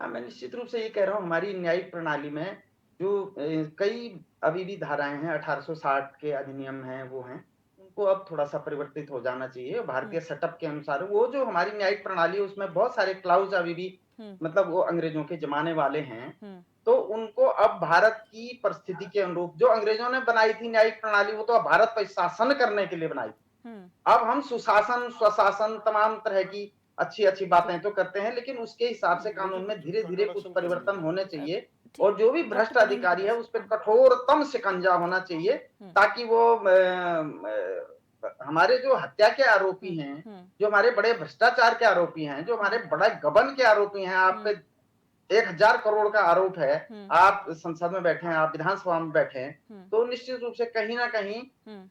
हाँ, मैं निश्चित रूप से ये कह रहा हूँ, हमारी न्यायिक प्रणाली में जो कई अभी भी धाराएं हैं, 1860 के अधिनियम हैं, वो हैं, उनको अब थोड़ा सा परिवर्तित हो जाना चाहिए भारतीय सेटअप के अनुसार। वो जो हमारी न्यायिक प्रणाली है उसमें बहुत सारे क्लाउज अभी भी मतलब वो अंग्रेजों के जमाने वाले हैं, तो उनको अब भारत की परिस्थिति के अनुरूप, जो अंग्रेजों ने बनाई थी न्यायिक प्रणाली, वो तो भारत पर शासन करने के लिए बनाई थी। अब हम सुशासन, स्वशासन, तमाम तरह की अच्छी अच्छी बातें तो करते हैं, लेकिन उसके हिसाब से कानून में धीरे धीरे कुछ परिवर्तन होने चाहिए, और जो भी भ्रष्ट अधिकारी है उस पर कठोरतम शिकंजा होना चाहिए, ताकि वो हमारे जो हत्या के आरोपी हैं, जो हमारे बड़े भ्रष्टाचार के आरोपी हैं, जो हमारे बड़ा गबन के आरोपी हैं, आप पे 1000 करोड़ का आरोप है, आप संसद में बैठे हैं, आप विधानसभा में बैठे हैं, तो निश्चित रूप से कहीं ना कहीं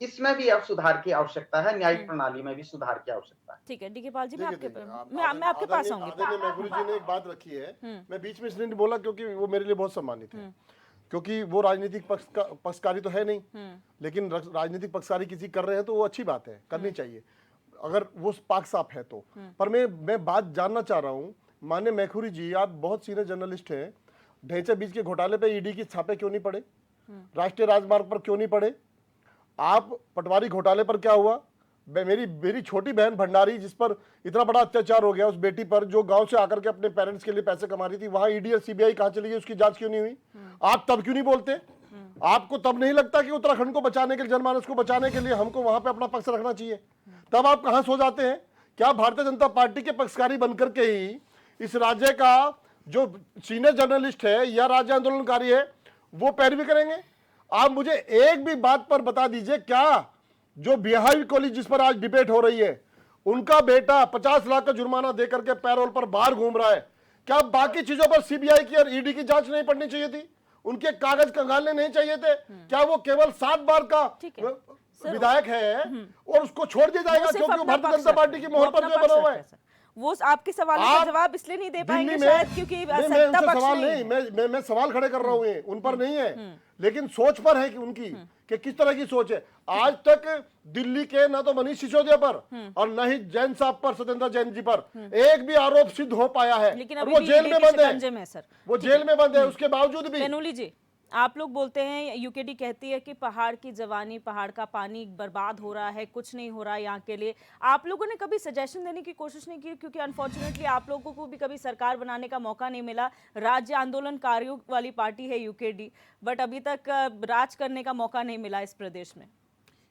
इसमें भी अब सुधार की आवश्यकता है, न्यायिक प्रणाली में भी सुधार की आवश्यकता है। ठीक है, डीके पाल जी, मैं आपके पास आऊंगी। मैकूरी जी ने एक बात रखी है, मैं बीच में इसलिए नहीं बोला क्योंकि वो मेरे लिए बहुत सम्मानित है, क्योंकि वो राजनीतिक पक्षकारी तो है नहीं, लेकिन राजनीतिक पक्षकारी किसी कर रहे हैं तो वो अच्छी बात है, करनी चाहिए अगर वो पाक साफ है तो। पर मैं बात जानना चाह रहा हूँ, माननीय मैकूरी जी, आप बहुत सीनियर जर्नलिस्ट हैं, ढेंचे बीज के घोटाले पे ईडी की छापे क्यों नहीं पड़े, राष्ट्रीय राजमार्ग पर क्यों नहीं पड़े, आप पटवारी घोटाले पर क्या हुआ, मेरी छोटी बहन भंडारी जिस पर इतना बड़ा अत्याचार हो गया, उस बेटी पर जो गांव से आकर के अपने पेरेंट्स के लिए पैसे कमा रही थी, वहां ईडी और सीबीआई कहां चली गई, उसकी जांच क्यों नहीं हुई? आप तब क्यों नहीं बोलते? आपको तब नहीं लगता कि उत्तराखंड को बचाने के लिए, जनमानस को बचाने के लिए हमको वहां पे अपना पक्ष रखना चाहिए? तब आप कहां सो जाते हैं? क्या भारतीय जनता पार्टी के पक्षकारी बनकर के ही इस राज्य का जो सीनियर जर्नलिस्ट है या राज्य आंदोलनकारी है वो पैरवी करेंगे? आप मुझे एक भी बात पर बता दीजिए, क्या जो बिहारी कॉलेज जिस पर आज डिबेट हो रही है, उनका बेटा 50 लाख का जुर्माना देकर के पैरोल पर बाहर घूम रहा है, क्या बाकी चीजों पर सीबीआई की और ईडी की जांच नहीं पड़नी चाहिए थी? उनके कागज कंगालने नहीं चाहिए थे? क्या वो केवल 7 बार का विधायक है और उसको छोड़ दिया जाएगा क्योंकि वो भारतीय जनता पार्टी की मोहर पर जो बना हुआ है? वो आपके सवाल का जवाब इसलिए नहीं दे पाएंगे शायद क्योंकि सत्ता पक्ष सवाल नहीं, मैं सवाल खड़े कर रहा हूँ, उन पर नहीं है, लेकिन सोच पर है कि उनकी कि किस तरह की सोच है। आज तक दिल्ली के ना तो मनीष सिसोदिया पर और न ही जैन साहब पर, सत्येंद्र जैन जी पर एक भी आरोप सिद्ध हो पाया है, लेकिन वो जेल में बंद है, सर, वो जेल में बंद है, उसके बावजूद भी। पेनुली जी, आप लोग बोलते हैं, यूकेडी कहती है कि पहाड़ की जवानी, पहाड़ का पानी बर्बाद हो रहा है, कुछ नहीं हो रहा है यहाँ के लिए। आप लोगों ने कभी सजेशन देने की कोशिश नहीं की? क्योंकि अनफॉर्चुनेटली आप लोगों को भी कभी सरकार बनाने का मौका नहीं मिला। राज्य आंदोलनकारियों वाली पार्टी है यूकेडी, बट अभी तक राज करने का मौका नहीं मिला इस प्रदेश में।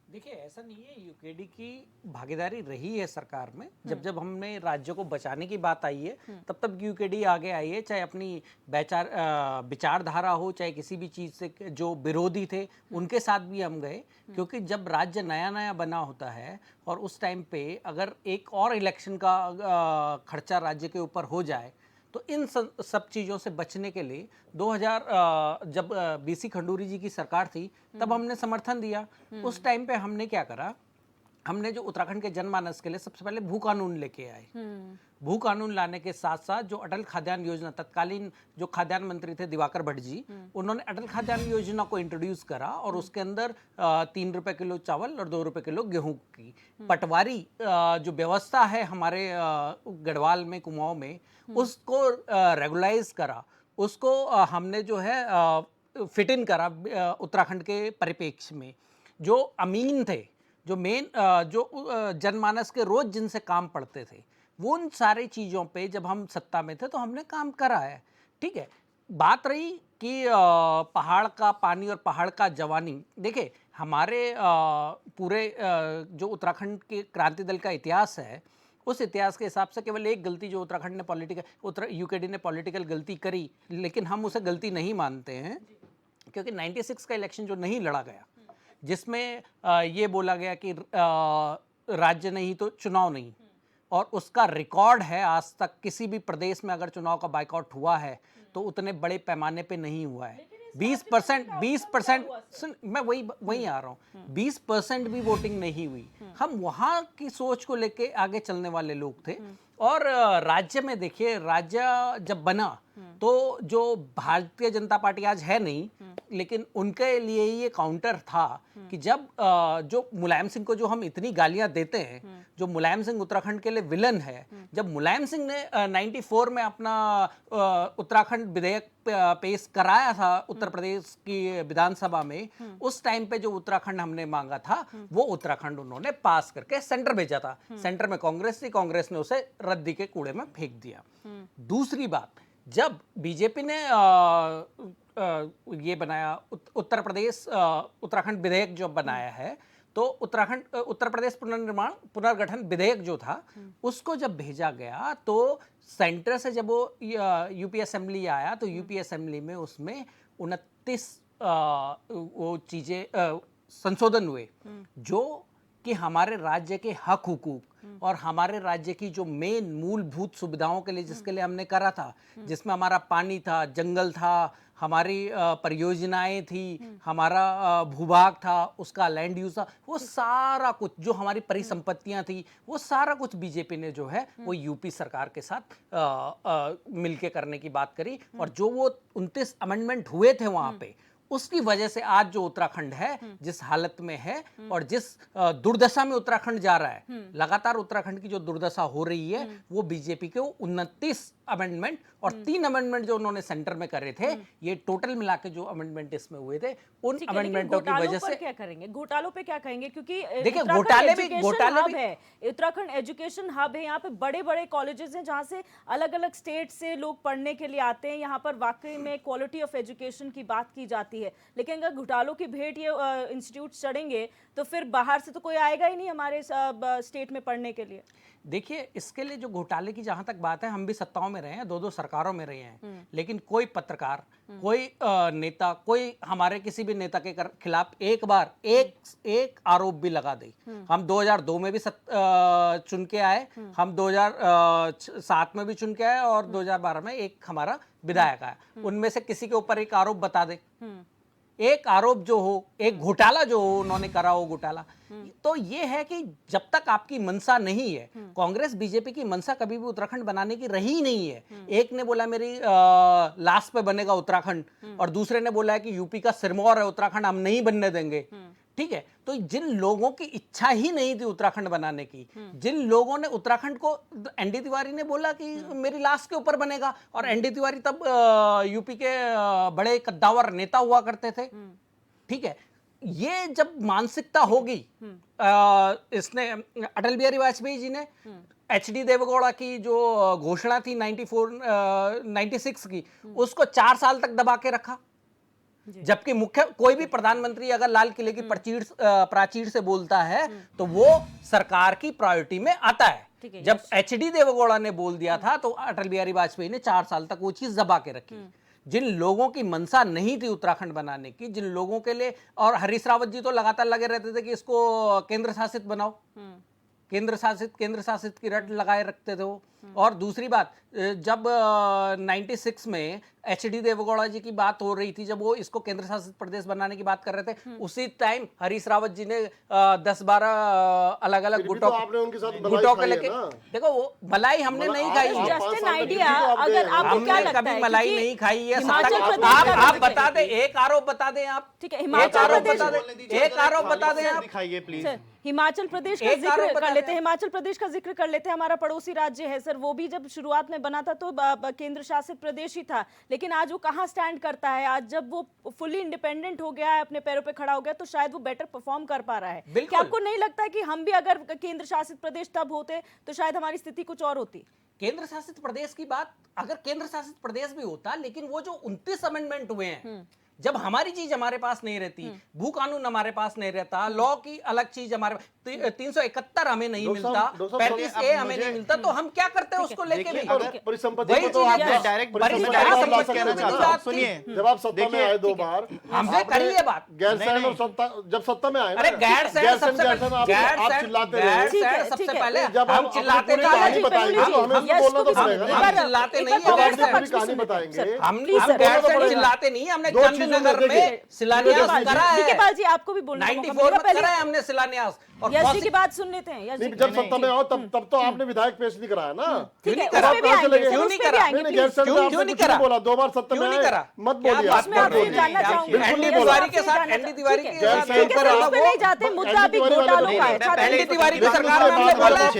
देखिए, ऐसा नहीं है, यूकेडी की भागीदारी रही है सरकार में। जब जब हमने राज्यों को बचाने की बात आई है, तब तब यूकेडी आगे आई है, चाहे अपनी विचारधारा हो, चाहे किसी भी चीज़ से जो विरोधी थे उनके साथ भी हम गए। क्योंकि जब राज्य नया नया बना होता है और उस टाइम पे अगर एक और इलेक्शन का खर्चा राज्य के ऊपर हो जाए, तो इन सब चीज़ों से बचने के लिए 2000 जब बीसी खंडूरी जी की सरकार थी, तब हमने समर्थन दिया। उस टाइम पे हमने क्या करा, हमने जो उत्तराखंड के जनमानस के लिए सबसे पहले भू कानून लेके आए। भू कानून लाने के साथ साथ जो अटल खाद्यान्न योजना, तत्कालीन जो खाद्यान्न मंत्री थे दिवाकर भट्ट जी, उन्होंने अटल खाद्यान्न योजना को इंट्रोड्यूस करा और उसके अंदर 3 रुपए किलो चावल और 2 रुपए किलो गेहूं की पटवारी जो व्यवस्था है हमारे गढ़वाल में, कुमाऊं में, उसको रेगुलाइज करा। उसको हमने जो है फिट इन करा उत्तराखंड के परिप्रेक्ष्य में। जो अमीन थे, जो मेन जो जनमानस के रोज जिनसे काम पड़ते थे, वो उन सारी चीज़ों पे जब हम सत्ता में थे तो हमने काम करा है। ठीक है, बात रही कि पहाड़ का पानी और पहाड़ का जवानी। देखिए, हमारे पूरे जो उत्तराखंड के क्रांति दल का इतिहास है, उस इतिहास के हिसाब से केवल एक गलती जो उत्तराखंड ने यूकेडी ने पॉलिटिकल गलती करी, लेकिन हम उसे गलती नहीं मानते हैं। क्योंकि 96 का इलेक्शन जो नहीं लड़ा गया, जिसमें ये बोला गया कि राज्य नहीं तो चुनाव नहीं, और उसका रिकॉर्ड है आज तक किसी भी प्रदेश में अगर चुनाव का बाइकआउट हुआ है तो उतने बड़े पैमाने पे नहीं हुआ है। 20% मैं वही आ रहा हूँ, 20% भी वोटिंग नहीं हुई। हम वहाँ की सोच को लेके आगे चलने वाले लोग थे। और राज्य में देखिए, राज्य जब बना तो जो भारतीय जनता पार्टी आज है नहीं, लेकिन उनके लिए ये काउंटर था कि जब जो मुलायम सिंह को जो हम इतनी गालियां देते हैं, जो मुलायम सिंह उत्तराखंड के लिए विलन है, जब मुलायम सिंह ने 94 में अपना उत्तराखंड विधेयक पेश कराया था उत्तर प्रदेश की विधानसभा में, उस टाइम पे जो उत्तराखंड हमने मांगा था वो उत्तराखंड उन्होंने पास करके सेंटर भेजा था। सेंटर में कांग्रेस थी, कांग्रेस ने उसे रद्दी के कूड़े में फेंक दिया। दूसरी बात, जब बीजेपी ने ये बनाया उत्तर प्रदेश उत्तराखंड विधेयक जो बनाया है, तो उत्तर प्रदेश पुनर्गठन विधेयक जो था, उसको जब भेजा गया तो सेंटर से जब वो यूपी असेंबली आया, तो यूपी असेंबली में उसमें 29 वो चीज़ें संशोधन हुए जो कि हमारे राज्य के हक हुकूक और हमारे राज्य की जो मेन मूलभूत सुविधाओं के लिए, जिसके लिए हमने करा था, जिसमें हमारा पानी था, जंगल था, हमारी परियोजनाएं थी, हमारा भूभाग था, उसका लैंड यूज था, वो सारा कुछ जो हमारी परिसंपत्तियां थी, वो सारा कुछ बीजेपी ने जो है वो यूपी सरकार के साथ मिलके करने की बात करी। और जो वो 29 अमेंडमेंट हुए थे वहां पे, उसकी वजह से आज जो उत्तराखंड है जिस हालत में है और जिस दुर्दशा में उत्तराखंड जा रहा है, लगातार उत्तराखंड की जो दुर्दशा हो रही है वो बीजेपी के 29 अमेंडमेंट और 3 अमेंडमेंट जो उन्होंने सेंटर में करे थे, ये टोटल मिला के जो अमेंडमेंट इसमें हुए थे, उन अमेंडमेंटों की वजह से क्या करेंगे, घोटालों पे क्या कहेंगे? क्योंकि देखिए, घोटाले भी है, उत्तराखंड एजुकेशन हब है, यहाँ पे बड़े बड़े कॉलेजेस हैं जहाँ से अलग अलग स्टेट से लोग पढ़ने के लिए आते हैं। यहाँ पर वाकई में क्वालिटी ऑफ एजुकेशन की बात की जाती है, लेकिन अगर घोटालों की भेंट ये इंस्टीट्यूट चढ़ेंगे तो फिर बाहर से तो कोई आएगा ही नहीं हमारे स्टेट में पढ़ने के लिए। देखिए, इसके लिए जो घोटाले की जहां तक बात है, हम भी सत्ताओं में रहे हैं, 2-2 सरकारों में रहे हैं, लेकिन कोई पत्रकार, कोई नेता, कोई हमारे किसी भी नेता के खिलाफ एक बार एक आरोप भी लगा दे। हम 2002 में भी चुन के आए, हम 2007 में भी चुन के आए और 2012 में एक हमारा विधायक आया, उनमें से किसी के ऊपर एक आरोप बता दे, एक आरोप जो हो, एक घोटाला जो हो, उन्होंने करा हो घोटाला। तो ये है कि जब तक आपकी मंशा नहीं है, कांग्रेस बीजेपी की मंशा कभी भी उत्तराखंड बनाने की रही नहीं है। एक ने बोला मेरी लाश पे बनेगा उत्तराखंड, और दूसरे ने बोला है कि यूपी का सिरमौर है उत्तराखंड, हम नहीं बनने देंगे। ठीक है, तो जिन लोगों की इच्छा ही नहीं थी उत्तराखंड बनाने की, जिन लोगों ने उत्तराखंड को, एनडी तिवारी ने बोला कि मेरी लाश के ऊपर बनेगा, और एनडी तिवारी तब यूपी के बड़े कद्दावर नेता हुआ करते थे, ठीक है, ये जब मानसिकता होगी, इसने अटल बिहारी वाजपेयी जी ने एचडी देवगौड़ा की जो घोषणा थी 96 की, उसको 4 साल तक दबा के रखा, जबकि मुख्य कोई भी प्रधानमंत्री अगर लाल किले की प्राचीर से बोलता है तो वो सरकार की प्रायोरिटी में आता है। जब एचडी देवगौड़ा ने बोल दिया था तो अटल बिहारी वाजपेयी ने 4 साल तक वो चीज दबा के रखी। जिन लोगों की मंशा नहीं थी उत्तराखंड बनाने की, जिन लोगों के लिए, और हरीश रावत जी तो लगातार लगे रहते थे कि इसको केंद्र शासित बनाओ, केंद्र शासित की रट लगाए रखते थे वो। और दूसरी बात, जब 96 में एचडी देवगौड़ा जी की बात हो रही थी, जब वो इसको केंद्र शासित प्रदेश बनाने की बात कर रहे थे, उसी टाइम हरीश रावत जी ने 10-12 अलग-अलग गुटों के लेके, देखो वो मलाई हमने नहीं खाई, जस्ट एन आइडिया, अगर आपको क्या लगता है, कभी मलाई नहीं खाई है। आप बता दें, एक आरोप बता दें आप, ठीक है, हिमाचल प्रदेश, एक आरोप बता दें आप, दिखाइए प्लीज। हिमाचल प्रदेश का जिक्र कर लेते हैं, हिमाचल प्रदेश का जिक्र कर लेते हैं, हमारा पड़ोसी राज्य है सर, वो भी जब शुरुआत में बना था तो केंद्र शासित प्रदेश ही था, लेकिन आज वो कहाँ स्टैंड करता है? आज जब वो फुली इंडिपेंडेंट हो गया है, अपने पैरों पे खड़ा हो गया, तो शायद वो बेटर परफॉर्म कर पा रहा है। क्या आपको नहीं लगता कि हम भी अगर केंद्र शासित प्रदेश तब होते तो शायद हमारी स्थिति कुछ और होती? केंद्र शासित प्रदेश की बात, अगर केंद्र शासित प्रदेश भी होता, लेकिन वो जो 29 अमेंडमेंट हुए हैं, जब हमारी चीज हमारे पास नहीं रहती, भू कानून हमारे पास नहीं रहता, लॉ की अलग चीज हमारे 371 हमें नहीं मिलता, 35A हमें नहीं मिलता, तो हम क्या करते हैं उसको लेके भी? परिसंपत्ति तो आपने डायरेक्ट सुनिए, जब आप सत्ता में आए 2 बार, हमसे करी है बात, गैरसैंण और सत्ता, जब सत्ता में आए, अरे गैरसैंण सबसे आप चिल्लाते रहे, सबसे पहले जब हम चिल्लाते कहानी बताएंगे तो हमें उसको बोलना तो पड़ेगा। हम चिल्लाते नहीं जब आप है, अपनी कहानी बताएंगे, हम गैरसैंण चिल्लाते नहीं, हमने गांधीनगर में शिलान्यास करा है, डीके जी आपको भी बोलना 94 में करा है हमने शिलान्यास। और यश जी की बात सुन लेते हैं। यश जी जब सत्ता में आओ तब तो आपने विधायक पेश नहीं कराया ना, ठीक है, क्यों नहीं उस पे भी आएंगे, करा? उस पे भी आएंगे, नहीं, please। क्यों नहीं करा? बोला 2 बार सत्ता में आए, मत बोलिए, उसमें आपसे जानना चाहूंगी, एनडी तिवारी के साथ, एनडी तिवारी के साथ ठीक है सर, उस पे नहीं जाते, मुद्दा अभी घोटालों का है। एनडी तिवारी की सरकार में हमने बोला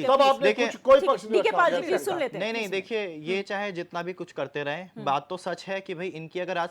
तब आपने कोई पक्ष नहीं रखा। ठीक है, सुन लेते हैं। नहीं देखिए, ये चाहे जितना भी कुछ करते रहे, बात तो सच है कि भाई इनकी अगर आज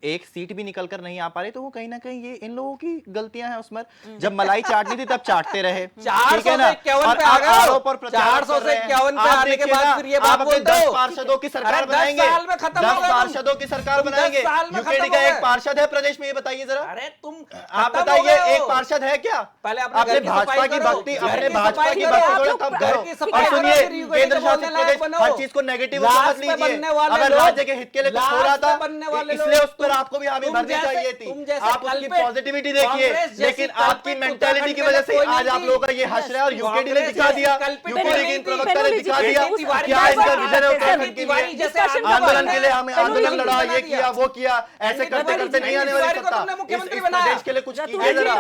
एक सीट भी निकल कर नहीं आ पा रही तो वो कहीं ना कहीं ये इन लोगों की गलतियां हैं। उसमें जब मलाई चाटनी थी तब चाटते रहे, 451 पे आ गए, आरोप और प्रत्यारोप 451 पे आने के बाद फिर ये बात बोल दो। 10 पार्षदों की सरकार बनाएंगे, 10 पार्षदों की सरकार बनाएंगे। यूकेडी का एक पार्षद है प्रदेश में, ये बताइए जरा। अरे तुम आप बताइए, एक पार्षद है क्या? पहले अपने भाजपा की भक्ति, अपने भाजपा की भक्ति करो तब करो। और सुनिए, केंद्र शासित प्रदेश हर चीज को नेगेटिव मत लीजिए। अगर राज्य के हित के लिए कुछ हो रहा था इसलिए उस पर आपको भी हामी भरनी चाहिए थी। आप उसकी पॉजिटिविटी देखिए, लेकिन आपकी मेंटालिटी की वजह से आज आप लोगों का ये हश रहा है। और यूकेडी ने दिखा दिया, यूकेडी के इन प्रवक्ता ने दिखा दिया क्या इनका विजन है उत्तराखंड के लिए। आंदोलन के लिए हमें आंदोलन लड़ा, ये किया वो किया, ऐसे करते करते नहीं आने वाली सत्ता। इस प्रदेश के लिए कुछ कीजिए जरा,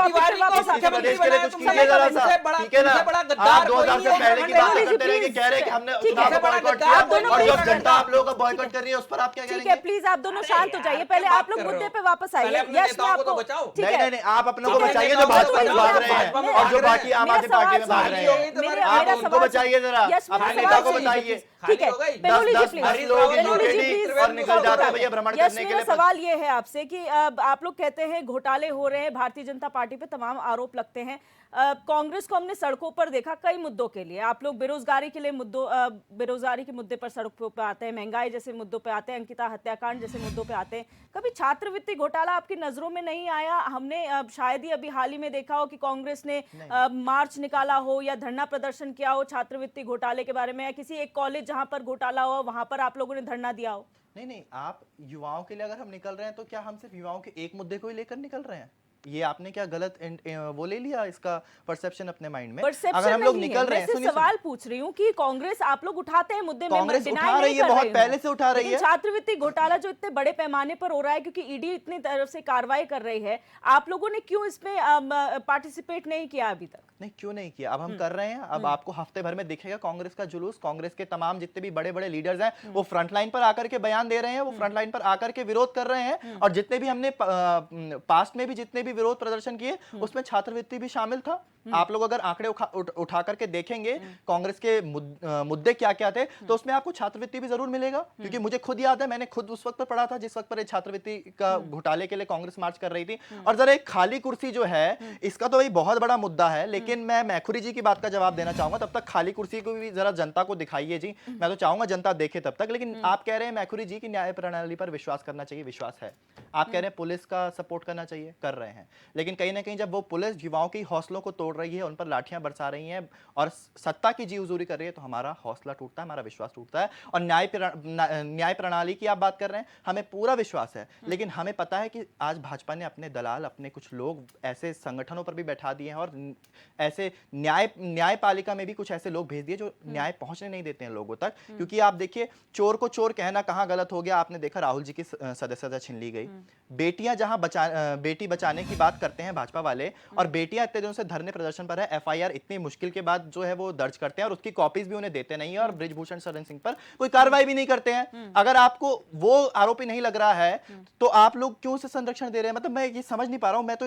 प्रदेश के लिए कुछ कीजिए जरा सा, ठीक है ना। आप 2000 से पहले की बात करते रहे, कह रहे कि हमने चुनाव बॉयकॉट किया, और जो जनता आप लोगों का बॉयकॉट कर रही है उस पर आप क्या करेंगे? प्लीज आप दोनों शांत हो जाइए, पहले आप लोग मुद्दे पे वापस आइए। यस, मैं आपको नहीं, आप अपनों को बचाइए जो भाजपा में भाग रहे हैं और जो बाकी आम आदमी पार्टी में भाग रहे हैं, आप उनको बचाइए जरा, अपने नेता को बताइए। ठीक है, बेनोली जी प्लीज, बेनोली जी प्लीज, और निकल जाते हैं भैया भ्रमण करने के लिए। सवाल ये है आपसे कि आप लोग कहते हैं घोटाले हो रहे हैं, भारतीय जनता पार्टी पे तमाम आरोप लगते हैं। कांग्रेस को हमने सड़कों पर देखा कई मुद्दों के लिए। आप लोग बेरोजगारी के लिए बेरोजगारी के मुद्दे पर सड़कों पर आते हैं, महंगाई जैसे मुद्दों पे आते हैं, अंकिता हत्याकांड जैसे मुद्दों पे आते हैं। कभी छात्रवृत्ति घोटाला आपकी नजरों में नहीं आया? हमने शायद ही अभी हाल ही में देखा हो कि कांग्रेस ने मार्च निकाला हो या धरना प्रदर्शन किया हो छात्रवृत्ति घोटाले के बारे में, या किसी एक कॉलेज जहां पर घोटाला हो वहां पर आप लोगों ने धरना दिया हो। नहीं, आप युवाओं के लिए अगर हम निकल रहे हैं तो क्या हम सिर्फ युवाओं के एक मुद्दे को ही लेकर निकल रहे हैं? ये आपने क्या गलत वो ले लिया इसका परसेप्शन अपने माइंड में? अगर हम लोग निकल रहे हैं, सवाल पूछ रही हूँ कि कांग्रेस आप लोग उठाते हैं मुद्दे, कांग्रेस उठा रही है, बहुत पहले से उठा रही है। छात्रवृत्ति घोटाला जो इतने बड़े पैमाने पर हो रहा है क्योंकि ईडी इतनी तरफ से कार्रवाई कर रही है, आप लोगों ने क्यों इसमें पार्टिसिपेट नहीं किया अभी तक? नहीं, क्यों नहीं किया? अब हम कर रहे हैं। अब आपको हफ्ते भर में दिखेगा कांग्रेस का जुलूस। कांग्रेस के तमाम जितने भी बड़े बड़े लीडर्स हैं वो फ्रंट लाइन पर आकर के बयान दे रहे हैं, वो फ्रंट लाइन पर आकर के विरोध कर रहे हैं। और जितने भी हमने पास्ट में भी जितने भी विरोध प्रदर्शन किए उसमें छात्रवृत्ति भी शामिल था। आप लोग अगर आंकड़े उठा करके देखेंगे कांग्रेस के मुद्दे क्या क्या थे तो उसमें आपको छात्रवृत्ति भी जरूर मिलेगा। क्योंकि मुझे खुद याद है, मैंने खुद उस वक्त पर पढ़ा था जिस वक्त पर छात्रवृत्ति का घोटाले के लिए कांग्रेस मार्च कर रही थी। और जरा एक खाली कुर्सी जो है इसका तो भाई बहुत बड़ा मुद्दा है, लेकिन मैं मैखुरी जी की बात का जवाब देना चाहूंगा। तब तक खाली कुर्सी को भी जरा जनता को दिखाइए जी, मैं तो चाहूंगा जनता देखे तब तक। लेकिन आप कह रहे हैं मैखुरी जी की न्याय प्रणाली पर विश्वास करना चाहिए, विश्वास है। आप कह रहे हैं पुलिस का सपोर्ट करना चाहिए, कर रहे हैं। लेकिन कहीं ना कहीं जब वो पुलिस युवाओं के हौसलों को तोड़ रही है, उन पर लाठियां बरसा रही हैं और सत्ता की जी हुजूरी कर रही है, तो हमारा हौसला टूटता है, हमारा विश्वास टूटता है। और न्याय प्रणाली की आप बात कर ररे हैं, हमें पूरा विश्वास है। लेकिन हमें पता है कि आज भाजपा ने अपने दलाल, अपने कुछ लोग ऐसे संगठनों पर भी बैठा दिए हैं और ऐसे न्यायपालिका में भी कुछ ऐसे लोग भेज दिए जो न्याय पहुंचने नहीं देते हैं लोगों तक। क्योंकि आप देखिए, चोर को चोर कहना कहां गलत हो गया। आपने देखा राहुल जी की सदस्यता छीन ली गई। बेटियां जहां बेटी बचाने की बात करते हैं भाजपा वाले, और बेटियां इतने दिनों से धरने प्रदर्शन पर है, एफआईआर इतनी मुश्किल के बाद जो है वो दर्ज करते हैं और उसकी कॉपीज भी उन्हें देते नहीं है, और ब्रिजभूषण शरण सिंह पर कोई कार्रवाई भी नहीं करते हैं। अगर आपको वो आरोपी नहीं लग रहा है तो आप लोग क्यों उसे संरक्षण दे रहे हैं? मतलब मैं ये समझ नहीं पा रहा हूं। मैं तो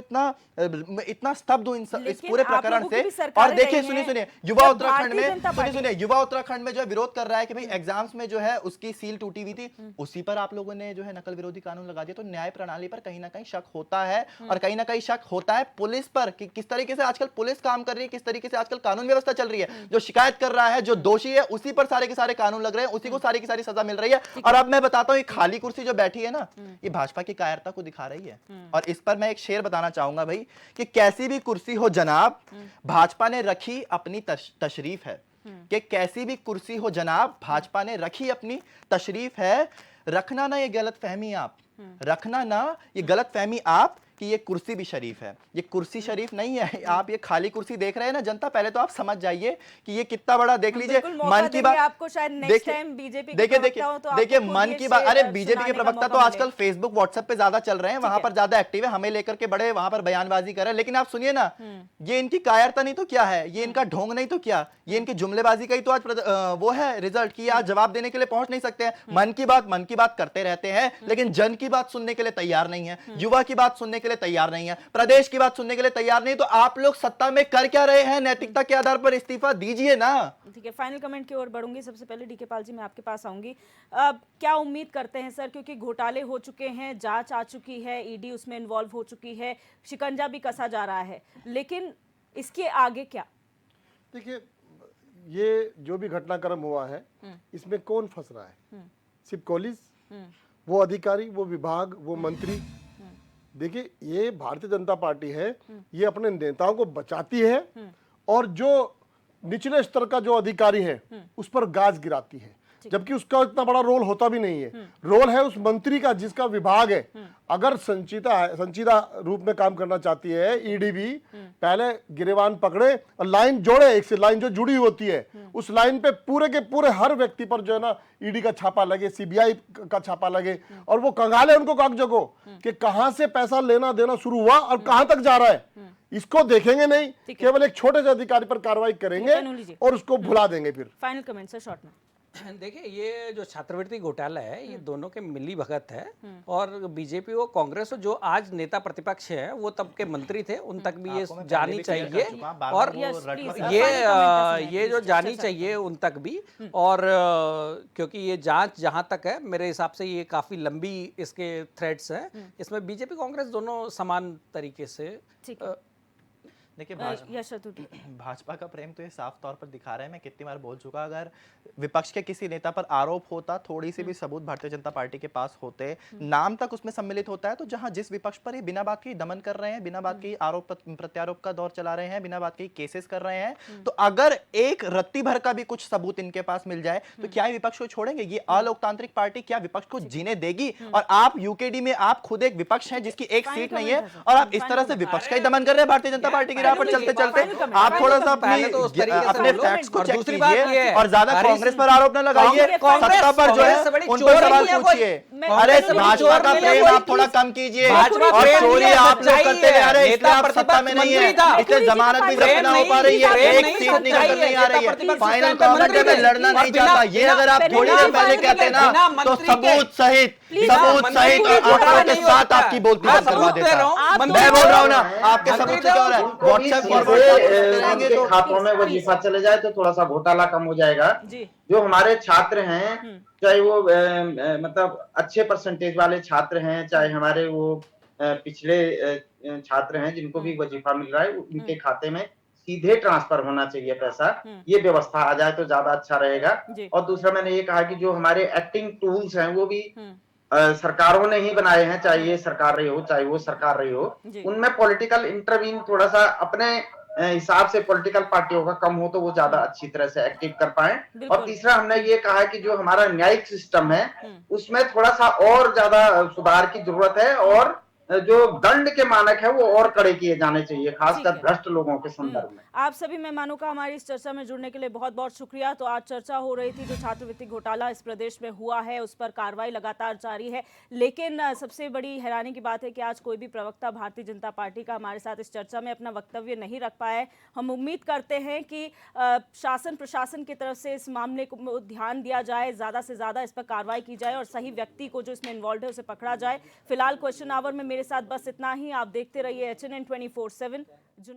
इतना स्तब्ध हूं इस पूरे प्रकरण से। और देखिए, सुनिए, युवा उत्तराखंड में जो है विरोध कर रहा है कि भाई एग्जाम्स में जो है उसकी सील टूटी हुई थी, उसी पर आप लोगों ने जो है नकल विरोधी कानून लगा दिया। तो न्याय प्रणाली पर कहीं ना कहीं शक होता है, और कहीं ना कहीं शक होता है पुलिस पर कि किस तरीके से आजकल पुलिस काम कर रही है, किस तरीके से आजकल कानून व्यवस्था चल रही है। जो शिकायत कर रहा है, जो दोषी है, उसी पर सारे के सारे कानून लग रहे हैं, उसी को सारी की सारी सजा मिल रही है। और अब मैं बताता हूं, ये खाली कुर्सी जो बैठी है ना, ये भाजपा की कायरता को दिखा रही है। और इस पर मैं एक शेर बताना चाहूंगा भाई, कि कैसी भी कुर्सी हो जनाब, भाजपा ने रखी अपनी तशरीफ है। कि कैसी भी कुर्सी हो जनाब, भाजपा ने रखी अपनी तशरीफ है। रखना ना ये गलतफहमी आप, रखना ना ये गलतफहमी आप कि ये कुर्सी भी शरीफ है। ये कुर्सी शरीफ नहीं है। आप ये खाली कुर्सी देख रहे हैं ना जनता, पहले तो आप समझ जाइए कि ये कितना बड़ा, देख लीजिए मन की बात। आपको शायद नेक्स्ट टाइम बीजेपी देखिए मन की बात। अरे बीजेपी के प्रवक्ता तो आजकल फेसबुक व्हाट्सएप पे ज्यादा चल रहे हैं, वहां पर ज्यादा एक्टिव है, हमें लेकर के बड़े वहां पर बयानबाजी कर रहे हैं। लेकिन आप सुनिए ना, ये इनकी कायरता नहीं तो क्या है, ये इनका ढोंग नहीं तो क्या, ये इनकी जुमलेबाजी का ही तो आज वो है रिजल्ट कि आज जवाब देने के लिए पहुंच नहीं सकते हैं। मन की बात करते रहते हैं, लेकिन जन की बात सुनने के लिए तैयार नहीं है, युवा की बात सुनने के लिए तैयार नहीं है, प्रदेश की बात सुनने के लिए तैयार नहीं। तो आप लोग सत्ता में कर क्या रहे हैं? नैतिकता के आधार पर इस्तीफा दीजिए ना। ठीक है, फाइनल कमेंट की ओर बढ़ूंगी। सबसे पहले डीके पाल जी, मैं आपके पास आऊंगी। क्या उम्मीद करते हैं सर, क्योंकि घोटाले हो चुके हैं, जांच आ चुकी है, ईडी उसमें इन्वॉल्व हो चुकी है, शिकंजा भी कसा जा रहा है, लेकिन इसके आगे क्या? देखिए, ये जो भी घटनाक्रम हुआ है, इसमें कौन फंस रहा है? सिर्फ पुलिस, वो अधिकारी, वो विभाग, वो मंत्री। देखिए, ये भारतीय जनता पार्टी है, ये अपने नेताओं को बचाती है और जो निचले स्तर का जो अधिकारी है उस पर गाज गिराती है, जबकि उसका इतना बड़ा रोल होता भी नहीं है। रोल है उस मंत्री का जिसका विभाग है। अगर संजीदा रूप में काम करना चाहती है ईडी भी, पहले गिरेबान पकड़े और लाइन जोड़े, एक से लाइन जो जुड़ी होती है उस लाइन पे पूरे के पूरे हर व्यक्ति पर जो है ना ईडी का छापा लगे, सीबीआई का छापा लगे, और वो कंगाले उनको कागजों को कि कहां से पैसा लेना देना शुरू हुआ और कहां तक जा रहा है। इसको देखेंगे नहीं, केवल एक छोटे से अधिकारी पर कार्रवाई करेंगे और उसको भुला देंगे। फिर फाइनल कमेंट सर, शॉर्ट में। देखिए, ये जो छात्रवृत्ति घोटाला है, ये दोनों के मिली भगत है, और बीजेपी और कांग्रेस जो आज नेता प्रतिपक्ष है वो तब के मंत्री थे, उन तक भी ये जानी चाहिए, और ये जो जानी चाहिए उन तक भी। और क्योंकि ये जांच जहां तक है, मेरे हिसाब से ये काफी लंबी इसके थ्रेड्स हैं, इसमें बीजेपी कांग्रेस दोनों समान तरीके से। देखिए, भाजपा का प्रेम तो ये साफ तौर पर दिखा रहे हैं। मैं कितनी बार बोल चुका, अगर विपक्ष के किसी नेता पर आरोप होता, थोड़ी सी भी सबूत भारतीय जनता पार्टी के पास होते, नाम तक उसमें सम्मिलित होता है, तो जहां जिस विपक्ष पर ये बिना बात के दमन कर रहे हैं, बिना बात के आरोप प्रत्यारोप का दौर चला रहे हैं, बिना बात के केसेस कर रहे हैं, तो अगर एक रत्ती भर का भी कुछ सबूत इनके पास मिल जाए तो क्या विपक्ष को छोड़ेंगे? ये अलोकतांत्रिक पार्टी क्या विपक्ष को जीने देगी? और आप यूकेडी में आप खुद एक विपक्ष हैं जिसकी एक सीट नहीं है, और आप इस तरह से विपक्ष का ही दमन कर रहे हैं भारतीय जनता पार्टी के राह पर चलते चलते आप थोड़ा सा पहले तो उस तरीके से अपने बोलो। फैक्ट्स को और चेक दूसरी बात ये कीजिए है, और ज्यादा हरीश कांग्रेस पर आरोप न लगाइए, कांग्रेस- सत्ता पर जो है कांग्रेस से बड़ी उन चोर पर नहीं सवाल है कोई। पूछिए। मैं- अरे मैं- भाजपा का चोर नहीं है प्रेम कोई। आप थोड़ा कम कीजिए भाजपा और प्रेम चोरी नहीं है, आप लोग सच्चाई करते हुए आ रहे हैं, है। इसलिए आप नेता सत्ता में नहीं है, प्रतिपक्ष मंत्री इसलिए था। जमानत भी प्रेम जब्त ना हो नहीं, पा रही है, प्रेम एक नहीं, सीट सच्चाई निकल नहीं आ है। रही नेता है, प्रतिपक्ष फाइनल मंत्री कॉर्नर में थे। लड़ना और नहीं बिना- चाहता, ये अगर आप बिना थोड़ी देर पहले मंत्री कहते के, ना बिना तो मंत्री के। सबूत सहित बिना सबूत मंत्री सहित के आंकड़ों घोटाला के नहीं साथ होता। आपकी बोलती मैं बंद करवा सबूत दे देता। रहा हूं, आप मंत्री मैं बोल रहा हूं ना, को- आपके मंत्री सबूत से क्या हो रहा है, उनको भी व्हाट्सएप सीधे, फॉरवर्ड करेंगे उनके तो खातों में वजीफा चले जाए तो थोड़ा सा घोटाला कम हो जाएगा। जी जो हमारे छात्र हैं, चाहे वो मतलब अच्छे परसेंटेज वाले छात्र हैं, चाहे हमारे वो पिछड़े छात्र हैं जिनको भी वजीफा मिल रहा है, उनके खाते में सीधे ट्रांसफर होना चाहिए पैसा। ये व्यवस्था आ जाए तो ज्यादा अच्छा रहेगा। जी। और दूसरा मैंने ये कहा कि जो हमारे एक्टिंग टूल्स हैं वो भी सरकारों ने ही बनाए हैं, चाहे ये सरकार रही हो चाहे वो सरकार रही हो, जी। उनमें पॉलिटिकल इंटरवीन थोड़ा सा अपने हिसाब से पॉलिटिकल पार्टियों का कम हो तो वो ज्यादा अच्छी तरह से एक्टिव कर पाए। और बिल्कुल। तीसरा हमने ये कहा है कि जो हमारा न्यायिक सिस्टम है उसमें थोड़ा सा और ज्यादा सुधार की जरूरत है और जो दंड के मानक है वो और कड़े किए जाने चाहिए, खासकर ठीक है। भ्रष्ट लोगों के संदर्भ में। आप सभी मेहमानों का हमारी इस चर्चा में जुड़ने के लिए बहुत बहुत शुक्रिया। तो आज चर्चा हो रही थी जो छात्रवृत्ति घोटाला इस प्रदेश में हुआ है उस पर कार्रवाई लगातार जारी है, लेकिन सबसे बड़ी हैरानी की बात है कि आज कोई भी प्रवक्ता भारतीय जनता पार्टी का हमारे साथ इस चर्चा में अपना वक्तव्य नहीं रख पाया है। हम उम्मीद करते हैं कि शासन प्रशासन की तरफ से इस मामले को ध्यान दिया जाए, ज़्यादा से ज़्यादा इस पर कार्रवाई की जाए और सही व्यक्ति को जो इसमें इन्वॉल्व है उसे पकड़ा जाए। फिलहाल क्वेश्चन आवर में मेरे साथ बस इतना ही। आप देखते रहिए HNN 24/7।